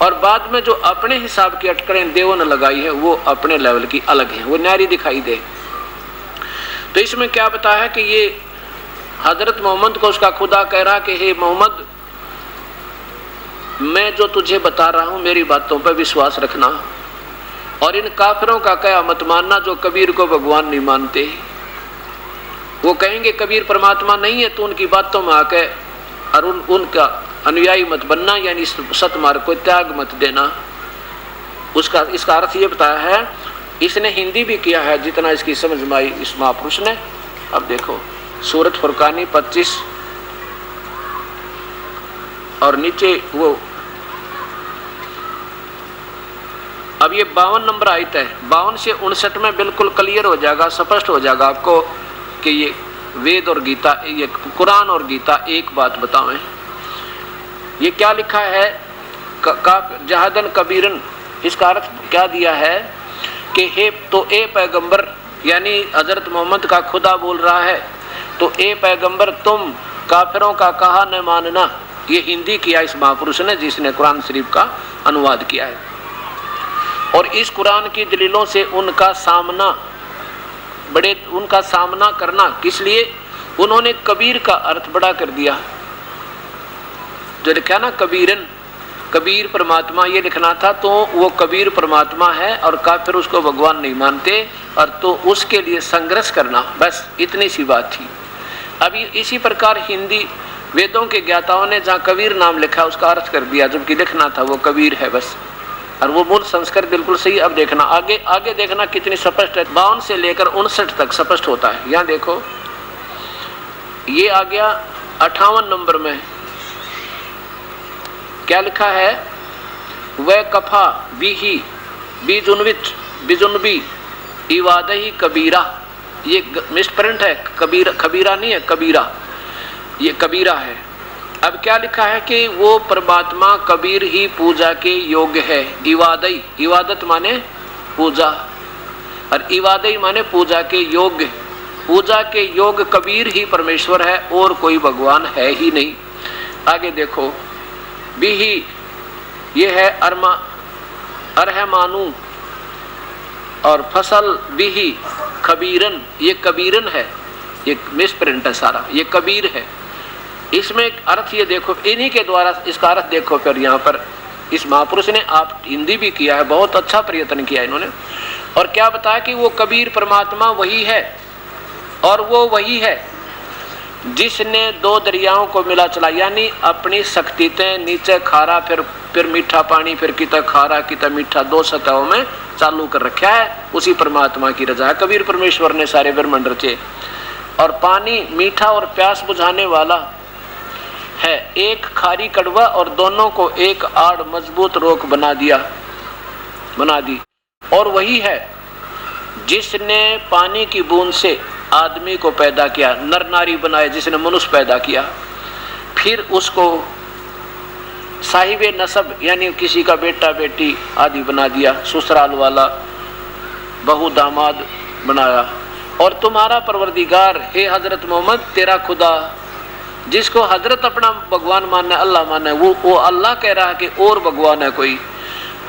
और बाद में जो अपने हिसाब की अटकलें देवों ने लगाई है वो अपने लेवल की अलग है, वो न्यारी दिखाई दे। तो इसमें क्या बताया है कि ये हजरत मोहम्मद को उसका खुदा कह रहा कि हे मोहम्मद, मैं जो तुझे बता रहा हूँ मेरी बातों पर विश्वास रखना और इन काफिरों का क्या मत मानना जो कबीर को भगवान नहीं मानते। वो कहेंगे कबीर परमात्मा नहीं है, तो उनकी बातों में आके और उनका अनुयायी मत बनना, यानी सतमार्ग को त्याग मत देना। उसका इसका अर्थ ये बताया है, इसने हिंदी भी किया है जितना इसकी समझ में आई इस महापुरुष ने। अब देखो सूरत फुरकानी 25 और नीचे वो, अब ये 52 नंबर आयत है, 52 से 59 में बिल्कुल क्लियर हो जाएगा, स्पष्ट हो जाएगा आपको कि ये वेद और गीता, ये कुरान और गीता एक बात बतावें। ये क्या लिखा है, जहादन कबीरन, इसका अर्थ क्या दिया है कि हे तो ए पैगंबर, यानी हजरत मोहम्मद का खुदा बोल रहा है, तो ए पैगंबर तुम काफिरों का कहा न मानना। ये हिंदी किया इस महापुरुष ने जिसने कुरान शरीफ का अनुवाद किया है। और इस कुरान की दलीलों से उनका सामना करना, किस लिए, उन्होंने कबीर का अर्थ बड़ा कर दिया। जो लिखा ना कबीरन, कबीर परमात्मा ये लिखना था, तो वो कबीर परमात्मा है और काफिर उसको भगवान नहीं मानते, और तो उसके लिए संघर्ष करना, बस इतनी सी बात थी। अभी इसी प्रकार हिंदी वेदों के ज्ञाताओं ने जहाँ कबीर नाम लिखा उसका अर्थ कर दिया, जबकि लिखना था वो कबीर है बस। और वो मूल संस्कार बिल्कुल सही। अब देखना आगे आगे देखना कितनी स्पष्ट है। 52 से लेकर 59 तक स्पष्ट होता है। यहाँ देखो ये आ गया 58 नंबर में क्या लिखा है, वह कफा बीही बीजुनविच बिजुनबी इवादही कबीरा। ये मिसप्रिंट है, कबीरा कबीरा नहीं है, कबीरा, ये कबीरा है। अब क्या लिखा है कि वो परमात्मा कबीर ही पूजा के योग्य है। इवादई, इवादत माने पूजा और इवादई माने पूजा के योग्य। पूजा के योग्य कबीर ही परमेश्वर है और कोई भगवान है ही नहीं। आगे देखो बिही, ये है अरहमानू और फसल बिही कबीरन, ये कबीरन है, ये मिसप्रिंट है सारा, ये कबीर है। इसमें अर्थ ये देखो, इन्हीं के द्वारा इसका अर्थ देखो। फिर यहाँ पर इस महापुरुष ने आप हिंदी भी किया है, बहुत अच्छा प्रयत्न किया इन्होंने। और क्या बताया कि वो कबीर परमात्मा वही है और वो वही है जिसने दो दरियाओं को मिला चला, यानी अपनी शक्तितें नीचे खारा फिर मीठा पानी, फिर कितना खारा कितना मीठा, दो सतहों में चालू कर रखा है। उसी परमात्मा की रजा है। कबीर परमेश्वर ने सारे ब्रह्मांड रचे और पानी मीठा और प्यास बुझाने वाला है, एक खारी कड़वा और दोनों को एक आड़ मजबूत रोक बना दी। और वही है जिसने पानी की बूंद से आदमी को पैदा किया, नर नारी बनाए, जिसने मनुष्य पैदा किया, फिर उसको साहिबे नसब यानी किसी का बेटा बेटी आदि बना दिया, ससुराल वाला बहू दामाद बनाया। और तुम्हारा परवरदिगार हे हजरत मोहम्मद तेरा खुदा, जिसको हजरत अपना भगवान मानना है, अल्लाह मानना है, वो अल्लाह कह रहा है कि और भगवान है कोई।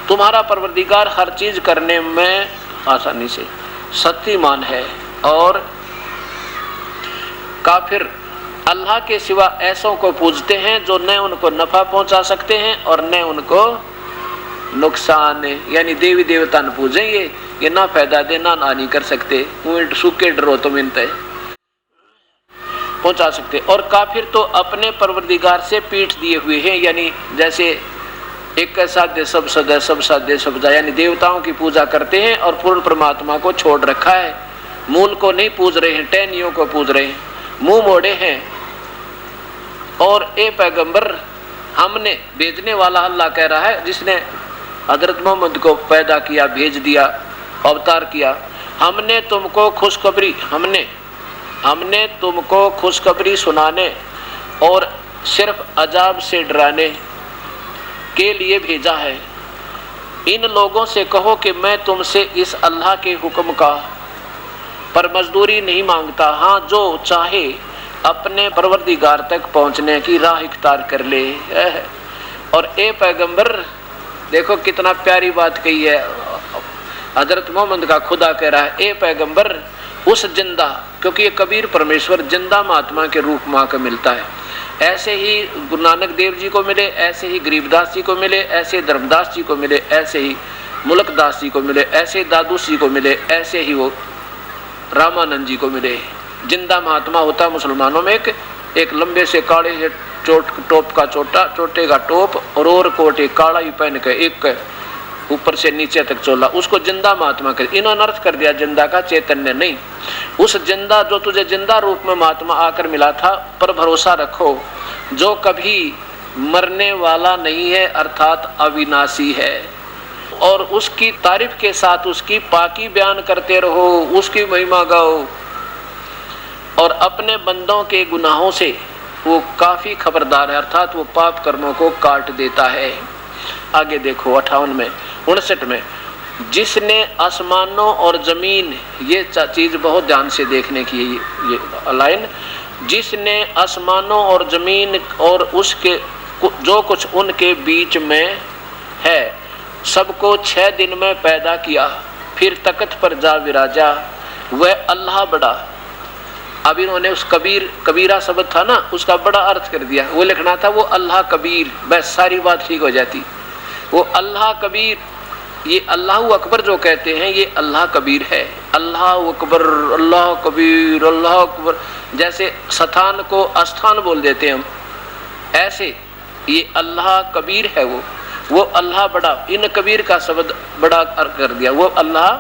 तुम्हारा परवरदिगार हर चीज करने में आसानी से शक्तिमान है। और काफिर अल्लाह के सिवा ऐसों को पूजते हैं जो न उनको नफा पहुंचा सकते हैं और न उनको नुकसान है, यानी देवी देवता न पूजे, ये ना फायदा दे ना हानि कर सकते, सूखे डरो तुम इन तय पहुंचा सकते। और काफिर तो अपने परवरदिगार से पीठ दिए हुए हैं, यानी जैसे एक साध्य सब सदा सब साध्य सब जा, यानी देवताओं की पूजा करते हैं और पूर्ण परमात्मा को छोड़ रखा है। मूल को नहीं पूज रहे हैं, टहनियों को पूज रहे हैं, मुंह मोड़े हैं। और ए पैगंबर हमने भेजने वाला अल्लाह कह रहा है, जिसने हजरत मोहम्मद को पैदा किया, भेज दिया, अवतार किया। हमने तुमको खुशखबरी सुनाने और सिर्फ अजाब से डराने के लिए भेजा है। इन लोगों से कहो कि मैं तुमसे इस अल्लाह के हुक्म का पर मजदूरी नहीं मांगता। हाँ, जो चाहे अपने परवरदिगार तक पहुंचने की राह इख्तियार कर ले। और ए पैगंबर देखो कितना प्यारी बात कही है, हजरत मोहम्मद का खुदा कह रहा है ए पैगंबर उस जिंदा, क्योंकि ये कबीर परमेश्वर जिंदा महात्मा के रूप में आकर मिलता है। ऐसे ही गुरु नानक देव जी को मिले, ऐसे ही गरीबदास जी को मिले, ऐसे धर्मदास जी को मिले, ऐसे ही मुल्कदास जी को मिले, ऐसे दादू जी को मिले, ऐसे ही वो रामानंद जी को मिले। जिंदा महात्मा होता है मुसलमानों में एक लंबे से काले से टोप का चोटे का टोप और कोट एक काला ही पहन के एक ऊपर से नीचे तक चोला, उसको जिंदा महात्मा कर। इन्होंने अर्थ कर दिया जिंदा का, चैतन्य नहीं। उस जिंदा जो तुझे जिंदा रूप में महात्मा आकर मिला था पर भरोसा रखो, जो कभी मरने वाला नहीं है, अर्थात अविनाशी है। और उसकी तारीफ के साथ उसकी पाकी बयान करते रहो, उसकी महिमा गाओ। और अपने बंदों के गुनाहों से वो काफी खबरदार है, अर्थात वो पाप कर्मों को काट देता है। आगे देखो 59 में जिसने आसमानों और जमीन, ये चीज बहुत ध्यान से देखने की ये लाइन, जिसने आसमानों और जमीन और उसके जो कुछ उनके बीच में है सबको 6 दिन में पैदा किया, फिर तख्त पर जा विराजा, वह अल्लाह बड़ा। अब इन्होंने उस कबीरा शब्द था ना, उसका बड़ा अर्थ कर दिया। वो लिखना था वो अल्लाह कबीर, बस सारी बात ठीक हो जाती। वो अल्लाह कबीर, ये अल्लाह अकबर जो कहते हैं ये अल्लाह कबीर है। अल्लाह अकबर, अल्लाह कबीर, अल्लाह अकबर, जैसे स्थान को अस्थान बोल देते हैं हम, ऐसे ये अल्लाह कबीर है। वो वो अल्लाह बड़ा, इन कबीर का शब्द बड़ा कर दिया। वो अल्लाह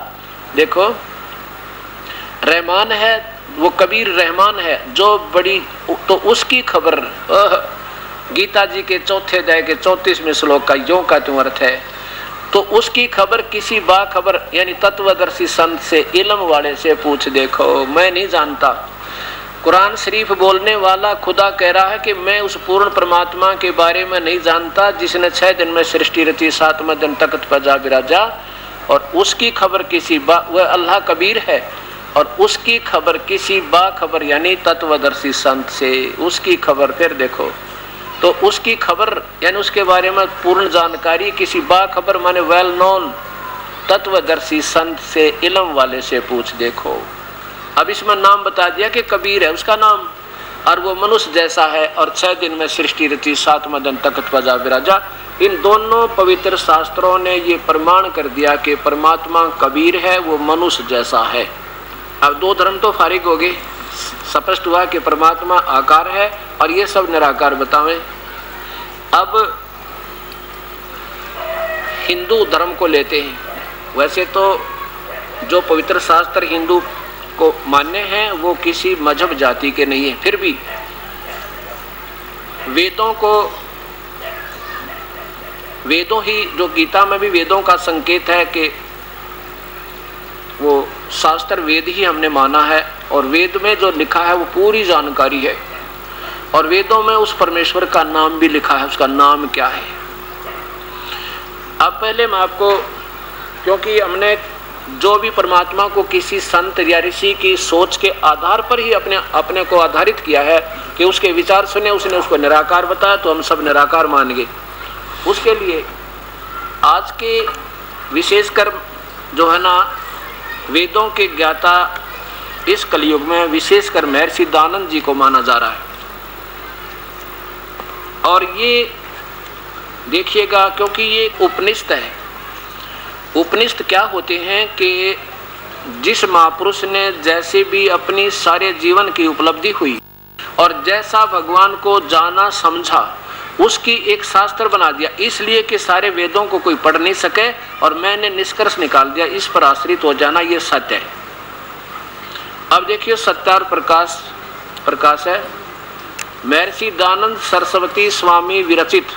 देखो रहमान है, वो कबीर रहमान है जो बड़ी, तो उसकी खबर गीता जी के 4th अध्याय के 34वें श्लोक का यों का त्यों अर्थ है। तो उसकी खबर किसी बाखबर यानी तत्वदर्शी संत से, इल्म वाले से पूछ देखो, मैं नहीं जानता। कुरान शरीफ बोलने वाला खुदा कह रहा है कि मैं उस पूर्ण परमात्मा के बारे में नहीं जानता जिसने 6 दिन में सृष्टि रची, 7वें दिन तख्त पर जा विराजा, और उसकी खबर किसी वह अल्लाह कबीर है, और उसकी खबर किसी बाखबर यानी तत्वदर्शी संत से, उसकी खबर। फिर देखो तो उसकी खबर यानी उसके बारे में पूर्ण जानकारी किसी बाखबर माने वेल नोन तत्वदर्शी संत से, इल्म वाले से पूछ देखो। अब इसमें नाम बता दिया कि कबीर है उसका नाम, और वो मनुष्य जैसा है, और 6 दिन में सृष्टि रची, 7वें दिन तख्त पर जा विराजा। इन दोनों पवित्र शास्त्रों ने ये प्रमाण कर दिया कि परमात्मा कबीर है, वो मनुष्य जैसा है। अब 2 धर्म तो फारिग हो गए, स्पष्ट हुआ कि परमात्मा आकार है और ये सब निराकार बतावें। अब हिंदू धर्म को लेते हैं। वैसे तो जो पवित्र शास्त्र हिंदू को मान्य हैं वो किसी मजहब जाति के नहीं है, फिर भी वेदों ही, जो गीता में भी वेदों का संकेत है कि वो शास्त्र वेद ही हमने माना है, और वेद में जो लिखा है वो पूरी जानकारी है, और वेदों में उस परमेश्वर का नाम भी लिखा है, उसका नाम क्या है। अब पहले मैं आपको, क्योंकि हमने जो भी परमात्मा को किसी संत या ऋषि की सोच के आधार पर ही अपने को आधारित किया है कि उसके विचार सुने, उसने उसको निराकार बताया तो हम सब निराकार मान गए। उसके लिए आज के विशेषकर जो है ना वेदों के ज्ञाता इस कलयुग में विशेषकर महर्षि दानंद जी को माना जा रहा है। और ये देखिएगा क्योंकि ये उपनिषद है। उपनिषद क्या होते हैं कि जिस महापुरुष ने जैसे भी अपनी सारे जीवन की उपलब्धि हुई और जैसा भगवान को जाना समझा उसकी एक शास्त्र बना दिया, इसलिए कि सारे वेदों को कोई पढ़ नहीं सके, और मैंने निष्कर्ष निकाल दिया इस पर आश्रित हो जाना ये सत्य है। अब देखिए सत्यार प्रकाश है महर्षि दानंद सरस्वती स्वामी विरचित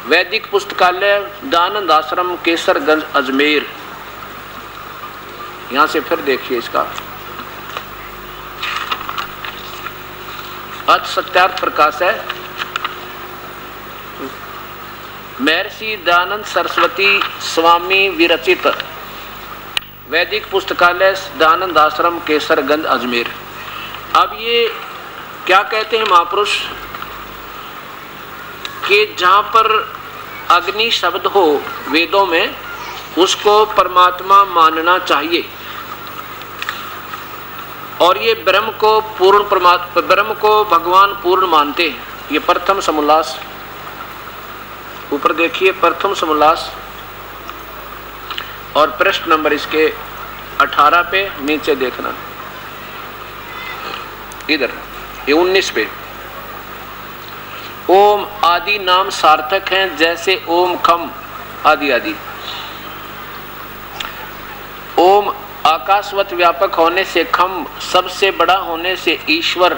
वैदिक पुस्तकालय दानंद आश्रम केसरगंज अजमेर। यहां से फिर देखिए इसका अथ सत्यार्थ प्रकाश है महर्षि दानंद सरस्वती स्वामी विरचित वैदिक पुस्तकालय दानंद आश्रम केसरगंज अजमेर। अब ये क्या कहते हैं महापुरुष कि जहाँ पर अग्नि शब्द हो वेदों में उसको परमात्मा मानना चाहिए, और ये ब्रह्म को भगवान पूर्ण मानते हैं। ये प्रथम समोल्लास ऊपर देखिए, प्रथम समोल्लास और पृष्ठ नंबर इसके 18 पे, नीचे देखना इधर ये 19 पे। ओम आदि नाम सार्थक हैं जैसे ओम खम आदि आदि। ओम आकाशवत व्यापक होने से खम सबसे बड़ा होने से ईश्वर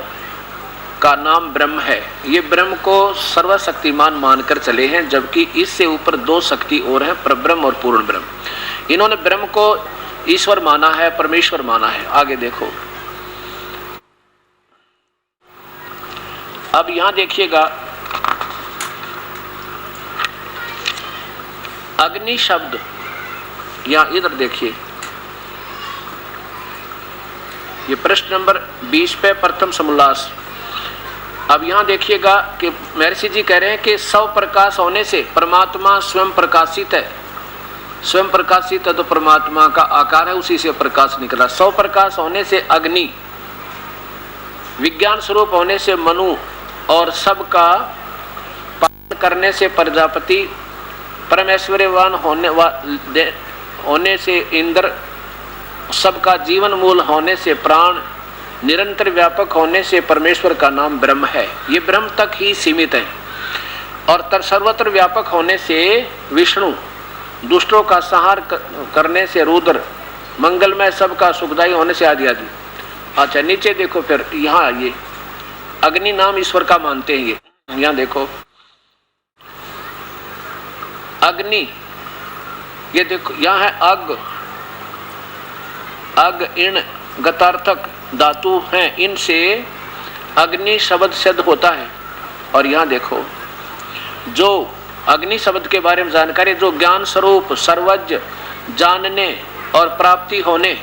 का नाम ब्रह्म है। ये ब्रह्म को सर्वशक्तिमान मानकर चले हैं, जबकि इससे ऊपर 2 शक्ति और है, परब्रह्म और पूर्ण ब्रह्म। इन्होंने ब्रह्म को ईश्वर माना है, परमेश्वर माना है। आगे देखो, अब यहां देखिएगा अग्नि शब्द, यहां इधर देखिए ये प्रश्न नंबर 20 पे प्रथम समोल्लास। अब यहां देखिएगा कि महर्षि जी कह रहे हैं कि स्व प्रकाश होने से परमात्मा स्वयं प्रकाशित है। स्वयं प्रकाशित है तो परमात्मा का आकार है, उसी से प्रकाश निकला। स्व प्रकाश होने से अग्नि, विज्ञान स्वरूप होने से मनु, और सबका पालन करने से प्रजापति, परमेश्वरवान होने से इंद्र, सबका जीवन मूल होने से प्राण, निरंतर व्यापक होने से परमेश्वर का नाम ब्रह्म है। ये ब्रह्म तक ही सीमित है। और सर्वत्र व्यापक होने से विष्णु, दुष्टों का संहार करने से रुद्र, मंगलमय सबका सुखदायी होने से आदि आदि। अच्छा नीचे देखो फिर, यहाँ ये अग्नि नाम ईश्वर का मानते हैं। ये यहाँ देखो अग्नि, ये देखो यहाँ है अग, अग इण गतार्थक धातु हैं, इनसे अग्नि शब्द सिद्ध होता है। और यहाँ देखो जो अग्नि शब्द के बारे में जानकारी, जो ज्ञान स्वरूप सर्वज्ञ, जानने और प्राप्ति होने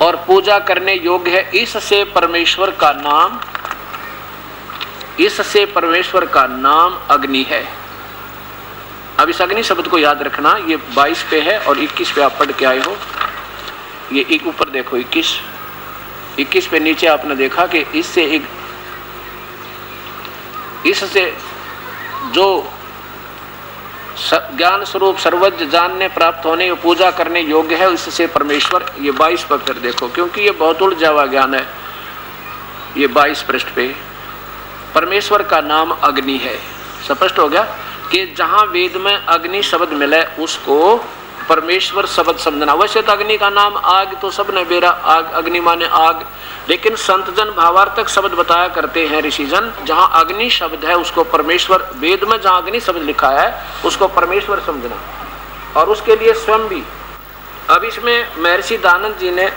और पूजा करने योग्य है, इससे परमेश्वर का नाम अग्नि है। अब इस अग्नि शब्द को याद रखना, ये 22 पे है और 21 पे आप पढ़ के आए हो। ये एक ऊपर देखो 21 पे नीचे आपने देखा कि इससे जो ज्ञान स्वरूप सर्वज्ञ, जानने प्राप्त होने और पूजा करने योग्य है, इससे परमेश्वर, ये 22 पर फिर देखो, क्योंकि ये बहुत उलझा हुआ ज्ञान है। ये 22 पृष्ठ पे परमेश्वर का नाम अग्नि है। स्पष्ट हो गया कि जहां वेद में अग्नि शब्द मिले उसको परमेश्वर शब्द समझना। वैसे तो अग्नि का नाम आग तो सबने बेरा, आग, अग्नि माने आग, लेकिन संतजन भावार्थक शब्द बताया करते हैं ऋषिजन। जहां अग्नि शब्द है उसको परमेश्वर, वेद में जहां अग्नि शब्द लिखा है उसको परमेश्वर समझना, और उसके लिए स्वयं भी। अब इसमें महर्षि दानंद जी ने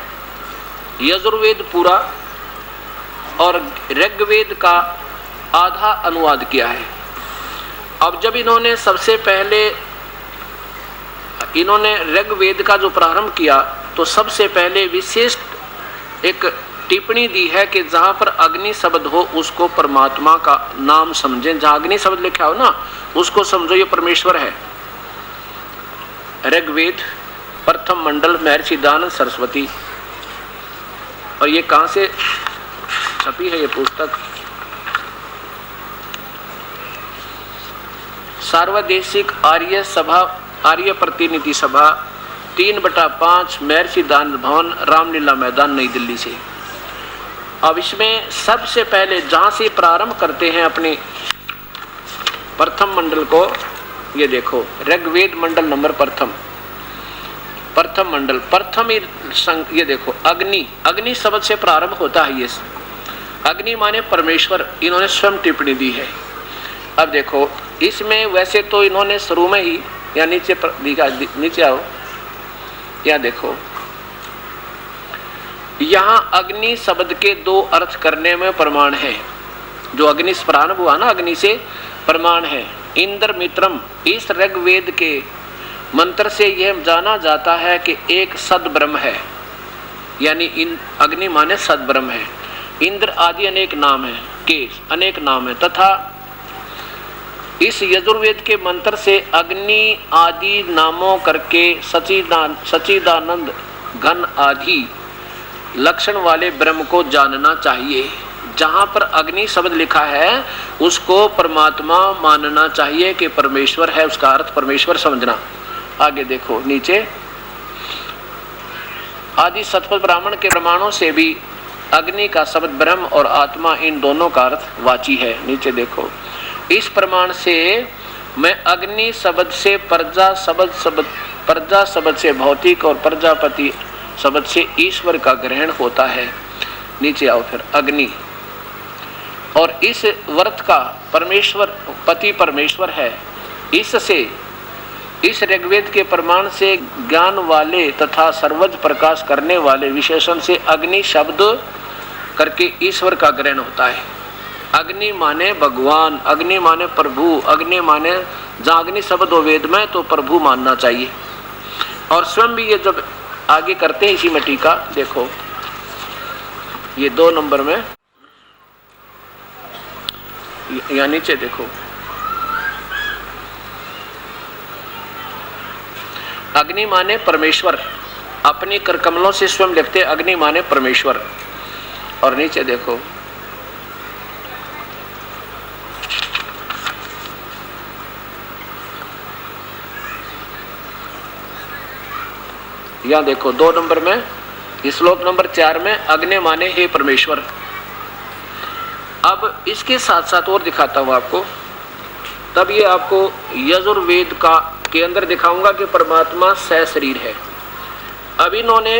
यजुर्वेद पूरा और ऋग्वेद का आधा अनुवाद किया है। अब जब इन्होंने सबसे पहले ऋग्वेद का जो प्रारंभ किया, तो सबसे पहले विशिष्ट एक टिप्पणी दी है कि जहां पर अग्नि शब्द हो उसको परमात्मा का नाम समझें। जहां अग्नि शब्द लिखा हो ना उसको समझो ये परमेश्वर है। ऋग्वेद प्रथम मंडल, महर्षि दानंद सरस्वती। और ये कहां से छपी है ये पुस्तक? सार्वदेशिक आर्य सभा, आर्य प्रतिनिधि सभा 3/5 महर्षि दानंद भवन, रामलीला मैदान, नई दिल्ली से। अब इसमें सबसे पहले जहां से प्रारंभ करते हैं अपने प्रथम मंडल को, ये देखो ऋग्वेद मंडल नंबर प्रथम मंडल, प्रथम ये देखो अग्नि शब्द से प्रारंभ होता है। ये अग्नि माने परमेश्वर, इन्होंने स्वयं टिप्पणी दी है। अब देखो इसमें वैसे तो इन्होंने शुरू में ही, या नीचे आओ, या देखो यहाँ अग्नि शब्द के 2 अर्थ करने में प्रमाण है। जो अग्नि से प्रारंभ हुआ ना, अग्नि से प्रमाण है। इंद्र मित्रम, इस ऋग्वेद के मंत्र से यह जाना जाता है कि एक सद ब्रह्म है, यानी अग्नि माने सद ब्रह्म है। इंद्र आदि अनेक नाम है, तथा इस यजुर्वेद के मंत्र से अग्नि आदि नामों करके सच्चिदानंद घन आदि लक्षण वाले ब्रह्म को जानना चाहिए। जहां पर अग्नि शब्द लिखा है उसको परमात्मा मानना चाहिए कि परमेश्वर है, उसका अर्थ परमेश्वर समझना। आगे देखो नीचे, आदि सतपथ ब्राह्मण के प्रमाणों से भी अग्नि का शब्द ब्रह्म और आत्मा, इन दोनों का अर्थ वाची है। नीचे देखो, इस प्रमाण से मैं अग्नि शब्द से प्रजा शब्द से भौतिक और प्रजापति शब्द से ईश्वर का ग्रहण होता है। नीचे आओ फिर, अग्नि और इस वर्त का परमेश्वर पति परमेश्वर है। इससे इस ऋग्वेद के प्रमाण से ज्ञान वाले तथा सर्वज्ञ प्रकाश करने वाले विशेषण से अग्नि शब्द करके ईश्वर का ग्रहण होता है। अग्नि माने भगवान, अग्नि माने प्रभु, अग्नि माने, जहाँ अग्नि शब्द हो वेद में तो प्रभु मानना चाहिए। और स्वयं भी ये जब आगे करते हैं इसी में टीका देखो, ये 2 नंबर में, या नीचे देखो, अग्नि माने परमेश्वर, अपनी कर कमलों से स्वयं लिखते अग्नि माने परमेश्वर। और नीचे देखो, यहां देखो 2 नंबर में, श्लोक नंबर 4 में, अग्नि माने हे परमेश्वर। अब इसके साथ साथ और दिखाता हूं आपको, तब ये आपको यजुर्वेद का के अंदर दिखाऊंगा कि परमात्मा सशरीर है। अब इन्होंने